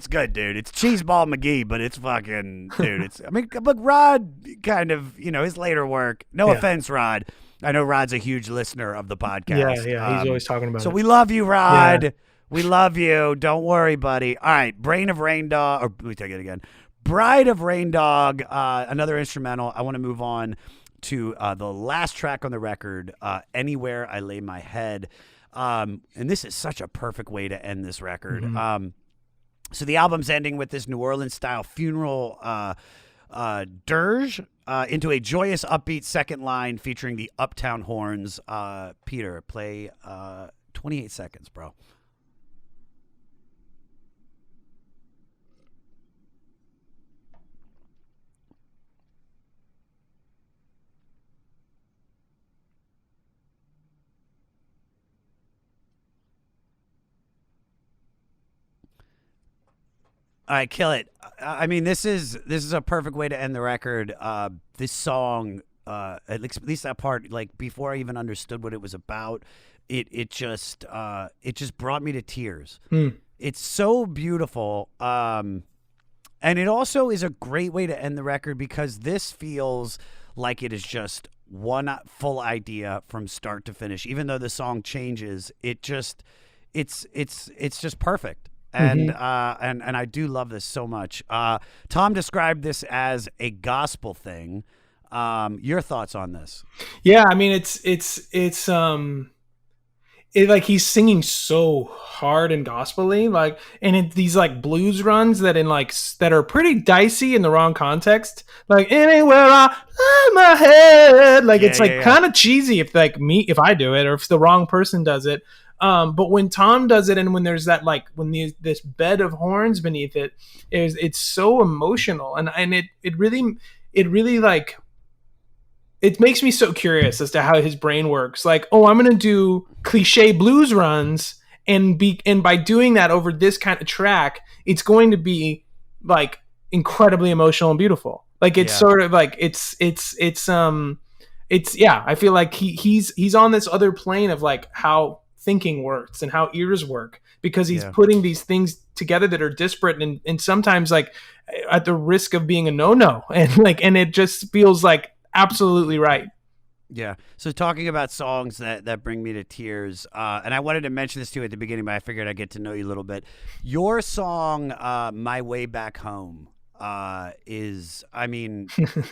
good, dude. It's Cheeseball McGee, but it's fucking, dude. But Rod kind of, his later work. No offense, Rod. I know Rod's a huge listener of the podcast. Yeah. He's always talking about it. So we love you, Rod. Yeah. We love you. Don't worry, buddy. All right, Brain of Rain Dog. Or let me take it again. Bride of Rain Dog. Another instrumental. I want to move on to the last track on the record, Anywhere I Lay My Head. And this is such a perfect way to end this record. So the album's ending with this New Orleans-style funeral dirge into a joyous, upbeat second line featuring the Uptown Horns. Peter, play 28 seconds, bro. All right, kill it. I mean, this is a perfect way to end the record. This song, at least that part, like before I even understood what it was about, it just brought me to tears. Hmm. It's so beautiful. And it also is a great way to end the record because this feels like it is just one full idea from start to finish. Even though the song changes, it's just perfect. And and I do love this so much. Tom described this as a gospel thing. Your thoughts on this? Yeah, I mean like he's singing so hard and gospelly, like, and these like blues runs that that are pretty dicey in the wrong context, like anywhere I lay my head, like it's kind of cheesy if I do it or if the wrong person does it. But when Tom does it, and when there's that this bed of horns beneath it, it's so emotional, and it really like. It makes me so curious as to how his brain works. Like, oh, I'm going to do cliche blues runs, and by doing that over this kind of track, it's going to be like incredibly emotional and beautiful. Like it's sort of like it's I feel like he's on this other plane of like how thinking works and how ears work, because he's putting these things together that are disparate and sometimes like at the risk of being a no-no, and it just feels like absolutely right. Yeah. So talking about songs that bring me to tears, and I wanted to mention this too at the beginning, but I figured I'd get to know you a little bit. Your song, My Way Back Home, is, I mean,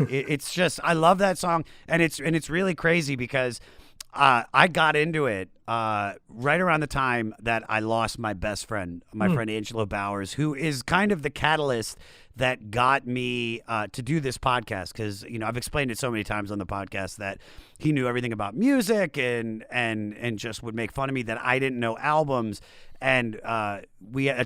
it's just, I love that song, and it's really crazy because I got into it right around the time that I lost my best friend, my friend Angelo Bowers, who is kind of the catalyst that got me to do this podcast, because I've explained it so many times on the podcast that he knew everything about music and just would make fun of me that I didn't know albums, and a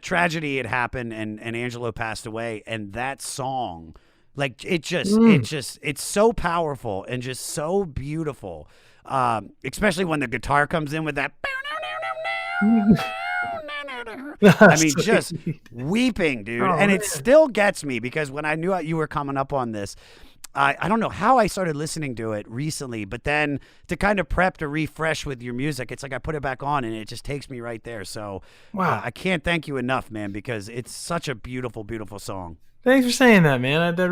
tragedy had happened, and Angelo passed away, and that song, like it's so powerful and just so beautiful, especially when the guitar comes in with that. I mean, just weeping, dude. And it still gets me because when I knew you were coming up on this, I don't know how I started listening to it recently, but then to kind of prep to refresh with your music, it's like I put it back on and it just takes me right there. So wow, I can't thank you enough, man, because it's such a beautiful, beautiful song. Thanks for saying that, man. That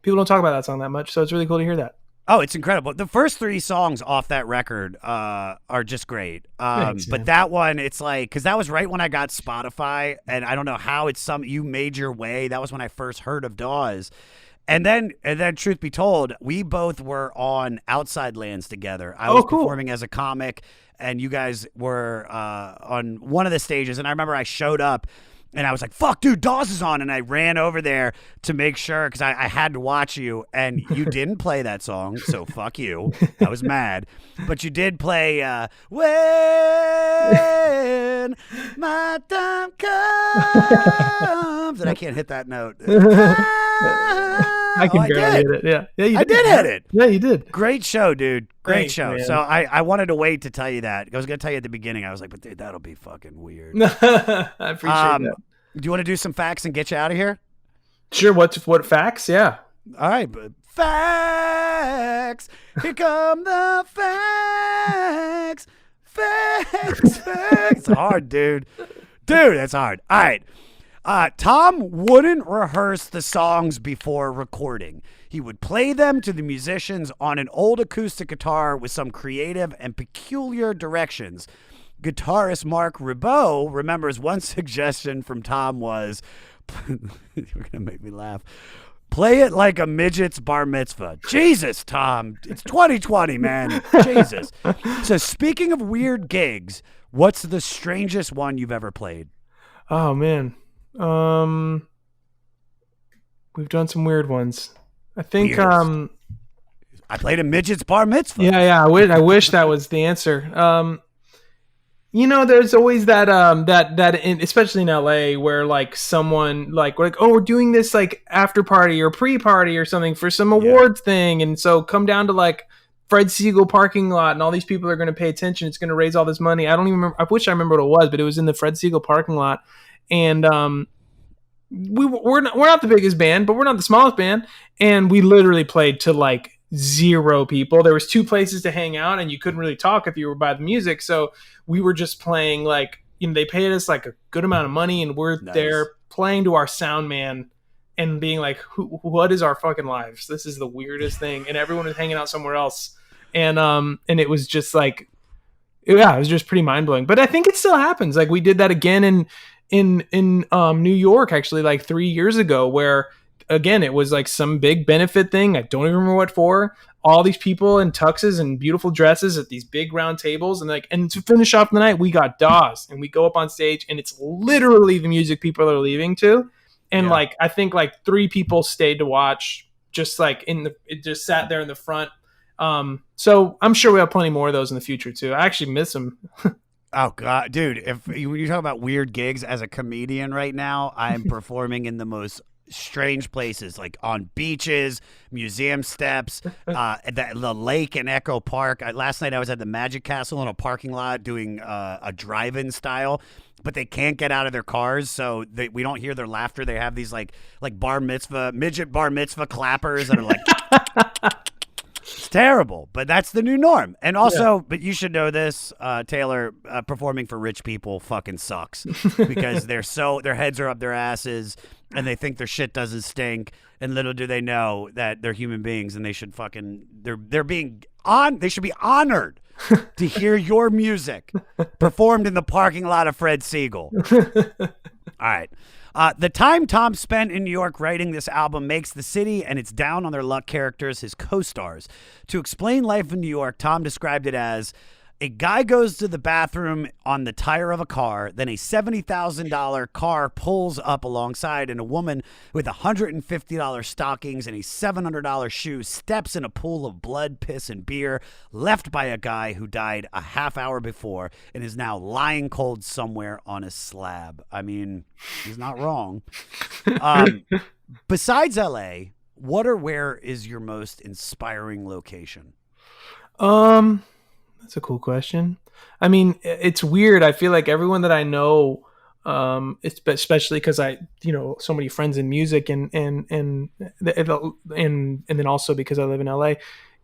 people don't talk about that song that much, so it's really cool to hear that. Oh, it's incredible. The first 3 songs off that record are just great. Thanks, but that one, it's like, because that was right when I got Spotify, and I don't know how you made your way. That was when I first heard of Dawes. And then, truth be told, we both were on Outside Lands together. I was performing as a comic, and you guys were on one of the stages. And I remember I showed up, and I was like, fuck, dude, Dawes is on. And I ran over there to make sure, because I had to watch you. And you didn't play that song, so fuck you. I was mad. But you did play When My Time Comes. And I can't hit that note. I can barely hit it. Yeah, you did. I did hit it. Yeah, you did. Great show, dude. Great show. Man. So I wanted to wait to tell you that. I was going to tell you at the beginning. I was like, but dude, that'll be fucking weird. I appreciate that. Do you want to do some facts and get you out of here? Sure. What facts? Yeah. All right. But facts. Here come the facts. Facts. It's hard, dude. Dude, that's hard. All right. Tom wouldn't rehearse the songs before recording. He would play them to the musicians on an old acoustic guitar with some creative and peculiar directions. Guitarist Mark Ribot remembers one suggestion from Tom was, you're going to make me laugh, play it like a midget's bar mitzvah. Jesus, Tom. It's 2020, man. Jesus. So speaking of weird gigs, what's the strangest one you've ever played? Oh, man. We've done some weird ones. I think I played a midget's bar mitzvah. Yeah. I wish that was the answer. There's always that especially in LA, where like someone like oh, we're doing this like after party or pre-party or something for some awards thing, and so come down to like Fred Siegel parking lot, and all these people are going to pay attention. It's going to raise all this money. I don't even remember. I wish I remember what it was, but it was in the Fred Siegel parking lot. And we're not the biggest band, but we're not the smallest band. And we literally played to like zero people. There was 2 places to hang out, and you couldn't really talk if you were by the music. So we were just playing, like, you know, they paid us like a good amount of money, and we're there playing to our sound man and being like, what is our fucking lives? This is the weirdest thing. And everyone was hanging out somewhere else. And it was just like, yeah, it was just pretty mind blowing. But I think it still happens. Like, we did that again in New York, actually, like 3 years ago, where again, it was like some big benefit thing. I don't even remember what for. All these people in tuxes and beautiful dresses at these big round tables. And to finish off the night, we got Dawes, and we go up on stage, and it's literally the music people are leaving to. And like, I think like 3 people stayed to watch, just like it just sat there in the front. So I'm sure we have plenty more of those in the future too. I actually miss them. Oh God, dude! When you talk about weird gigs, as a comedian right now, I'm performing in the most strange places, like on beaches, museum steps, the lake in Echo Park. Last night I was at the Magic Castle in a parking lot doing a drive-in style, but they can't get out of their cars, so we don't hear their laughter. They have these like midget bar mitzvah clappers that are like it's terrible, but that's the new norm. And also, but you should know this, Taylor, performing for rich people fucking sucks because their heads are up their asses and they think their shit doesn't stink. And little do they know that they're human beings and they should they should be honored to hear your music performed in the parking lot of Fred Siegel. All right. The time Tom spent in New York writing this album makes the city and its down on their luck characters his co-stars. To explain life in New York, Tom described it as a guy goes to the bathroom on the tire of a car, then a $70,000 car pulls up alongside, and a woman with $150 stockings and a $700 shoe steps in a pool of blood, piss, and beer left by a guy who died a half hour before and is now lying cold somewhere on a slab. I mean, he's not wrong. Besides LA, what or where is your most inspiring location? That's a cool question. I mean, it's weird. I feel like everyone that I know, especially because I, so many friends in music and then also because I live in LA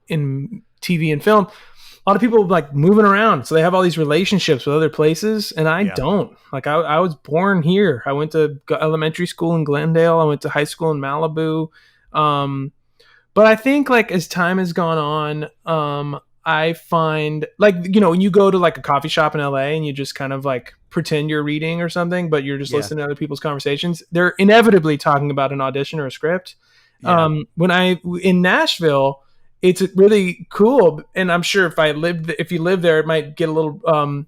in TV and film, a lot of people like moving around. So they have all these relationships with other places and I don't. Like I was born here. I went to elementary school in Glendale. I went to high school in Malibu. But I think like as time has gone on, I find like, when you go to like a coffee shop in LA and you just kind of like pretend you're reading or something, but you're just listening to other people's conversations, they're inevitably talking about an audition or a script. Yeah. In Nashville, it's really cool. And I'm sure if you live there, it might get a little,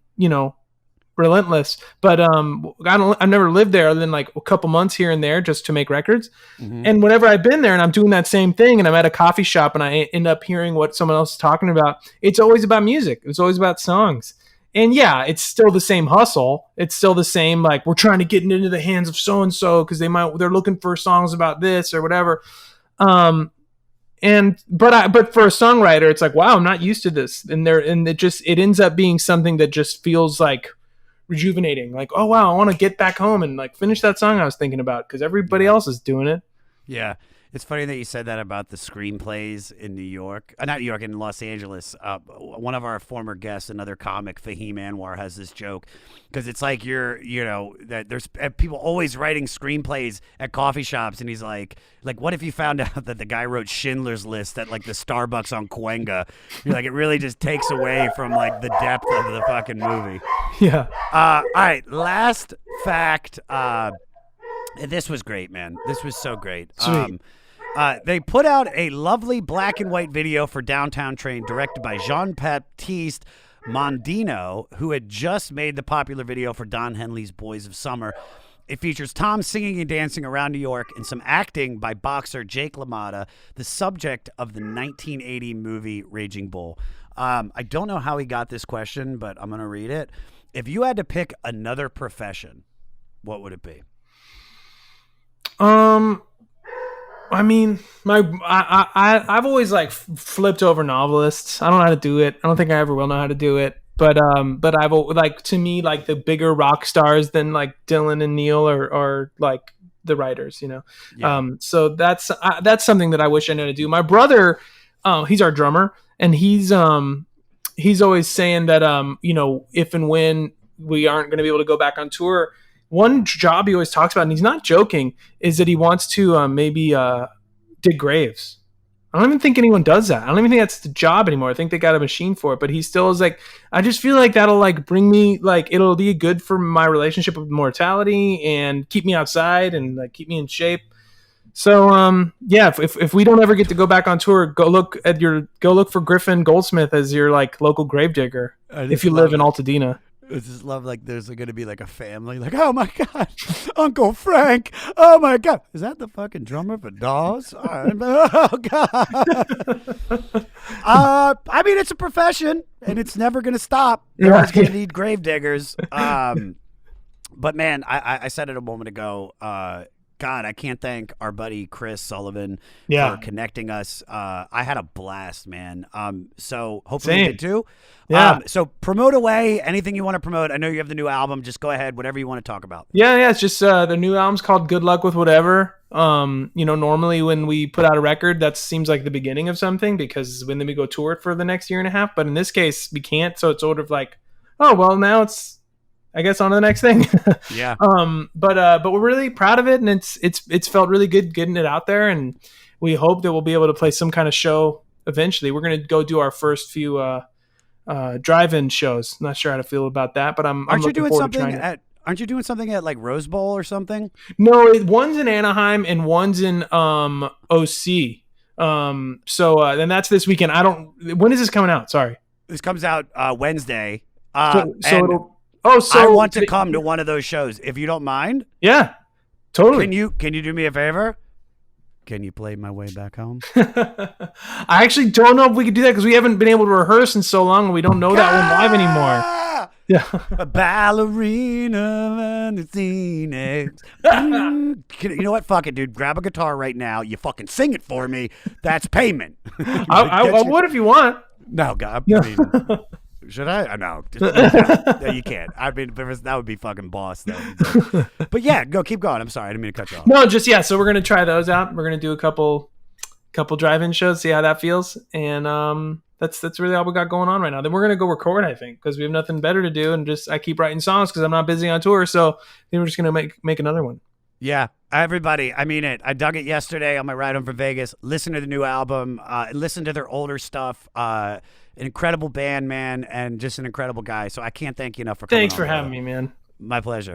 relentless, but I've never lived there other than like a couple months here and there just to make records. Mm-hmm. And whenever I've been there and I'm doing that same thing and I'm at a coffee shop and I end up hearing what someone else is talking about, it's always about music. It's always about songs. And yeah, it's still the same hustle. It's still the same, like, we're trying to get into the hands of so-and-so because they're looking for songs about this or whatever. But for a songwriter, it's like, wow, I'm not used to this. And it ends up being something that just feels like rejuvenating. Like, oh wow, I want to get back home and like finish that song I was thinking about because everybody else is doing it. Yeah. It's funny that you said that about the screenplays in New York. Not New York, in Los Angeles. One of our former guests, another comic, Fahim Anwar, has this joke because it's like that there's people always writing screenplays at coffee shops, and he's like, what if you found out that the guy wrote Schindler's List at like the Starbucks on Cahuenga? You're like, it really just takes away from like the depth of the fucking movie. Yeah. All right, last fact. This was great, man. This was so great. Sweet. They put out a lovely black and white video for Downtown Train directed by Jean-Baptiste Mondino, who had just made the popular video for Don Henley's Boys of Summer. It features Tom singing and dancing around New York and some acting by boxer Jake LaMotta, the subject of the 1980 movie Raging Bull. I don't know how he got this question, but I'm going to read it. If you had to pick another profession, what would it be? I mean, I've always like flipped over novelists. I don't know how to do it. I don't think I ever will know how to do it. But I've like, to me, like the bigger rock stars than like Dylan and Neil are like the writers, Yeah. So that's something that I wish I knew how to do. My brother he's our drummer, and he's always saying that if and when we aren't going to be able to go back on tour, one job he always talks about, and he's not joking, is that he wants to maybe dig graves. I don't even think anyone does that. I don't even think that's the job anymore. I think they got a machine for it, but he still is like, I just feel like that'll like bring me, like, it'll be good for my relationship with mortality and keep me outside and like keep me in shape. So yeah, if we don't ever get to go back on tour, go look for Griffin Goldsmith as your like local gravedigger if you live in Altadena. I just love, like, there's going to be, like, a family, like, oh, my God, Uncle Frank, oh, my God. Is that the fucking drummer for Dawes? Oh, God. I mean, it's a profession, and it's never going to stop. You're always going to need gravediggers. But, man, I said it a moment ago, God, I can't thank our buddy Chris Sullivan for connecting us. I had a blast, man. So hopefully you did too. Yeah. So promote away anything you want to promote. I know you have the new album. Just go ahead, whatever you want to talk about. Yeah. It's just the new album's called Good Luck with Whatever. Normally when we put out a record, that seems like the beginning of something because then we go tour it for the next year and a half. But in this case, we can't. So it's sort of like, oh well, now it's, I guess, on to the next thing. Yeah. But we're really proud of it, and it's felt really good getting it out there, and we hope that we'll be able to play some kind of show eventually. We're gonna go do our first few drive-in shows. Not sure how to feel about that, but Aren't you doing something at like Rose Bowl or something? No, one's in Anaheim and one's in OC. Then that's this weekend. When is this coming out? Sorry. This comes out Wednesday. So I want to come to one of those shows if you don't mind. Yeah, totally. Can you do me a favor? Can you play My Way Back Home? I actually don't know if we could do that because we haven't been able to rehearse in so long and we don't know that one live anymore. Yeah. A ballerina and the Phoenix. You know what? Fuck it, dude. Grab a guitar right now. You fucking sing it for me. That's payment. I would if you want. No, God. I mean, should I? No. No, you can't. I mean, that would be fucking boss, though. But yeah, keep going. I'm sorry. I didn't mean to cut you off. No, so we're going to try those out. We're going to do a couple drive-in shows, see how that feels. And that's really all we got going on right now. Then we're going to go record, I think, because we have nothing better to do. And I keep writing songs because I'm not busy on tour. So then we're just going to make another one. Yeah. Everybody, I mean it. I dug it yesterday on my ride home from Vegas. Listen to the new album. Listen to their older stuff. An incredible band, man, and just an incredible guy. So I can't thank you enough for coming. Thanks for having me, man. My pleasure.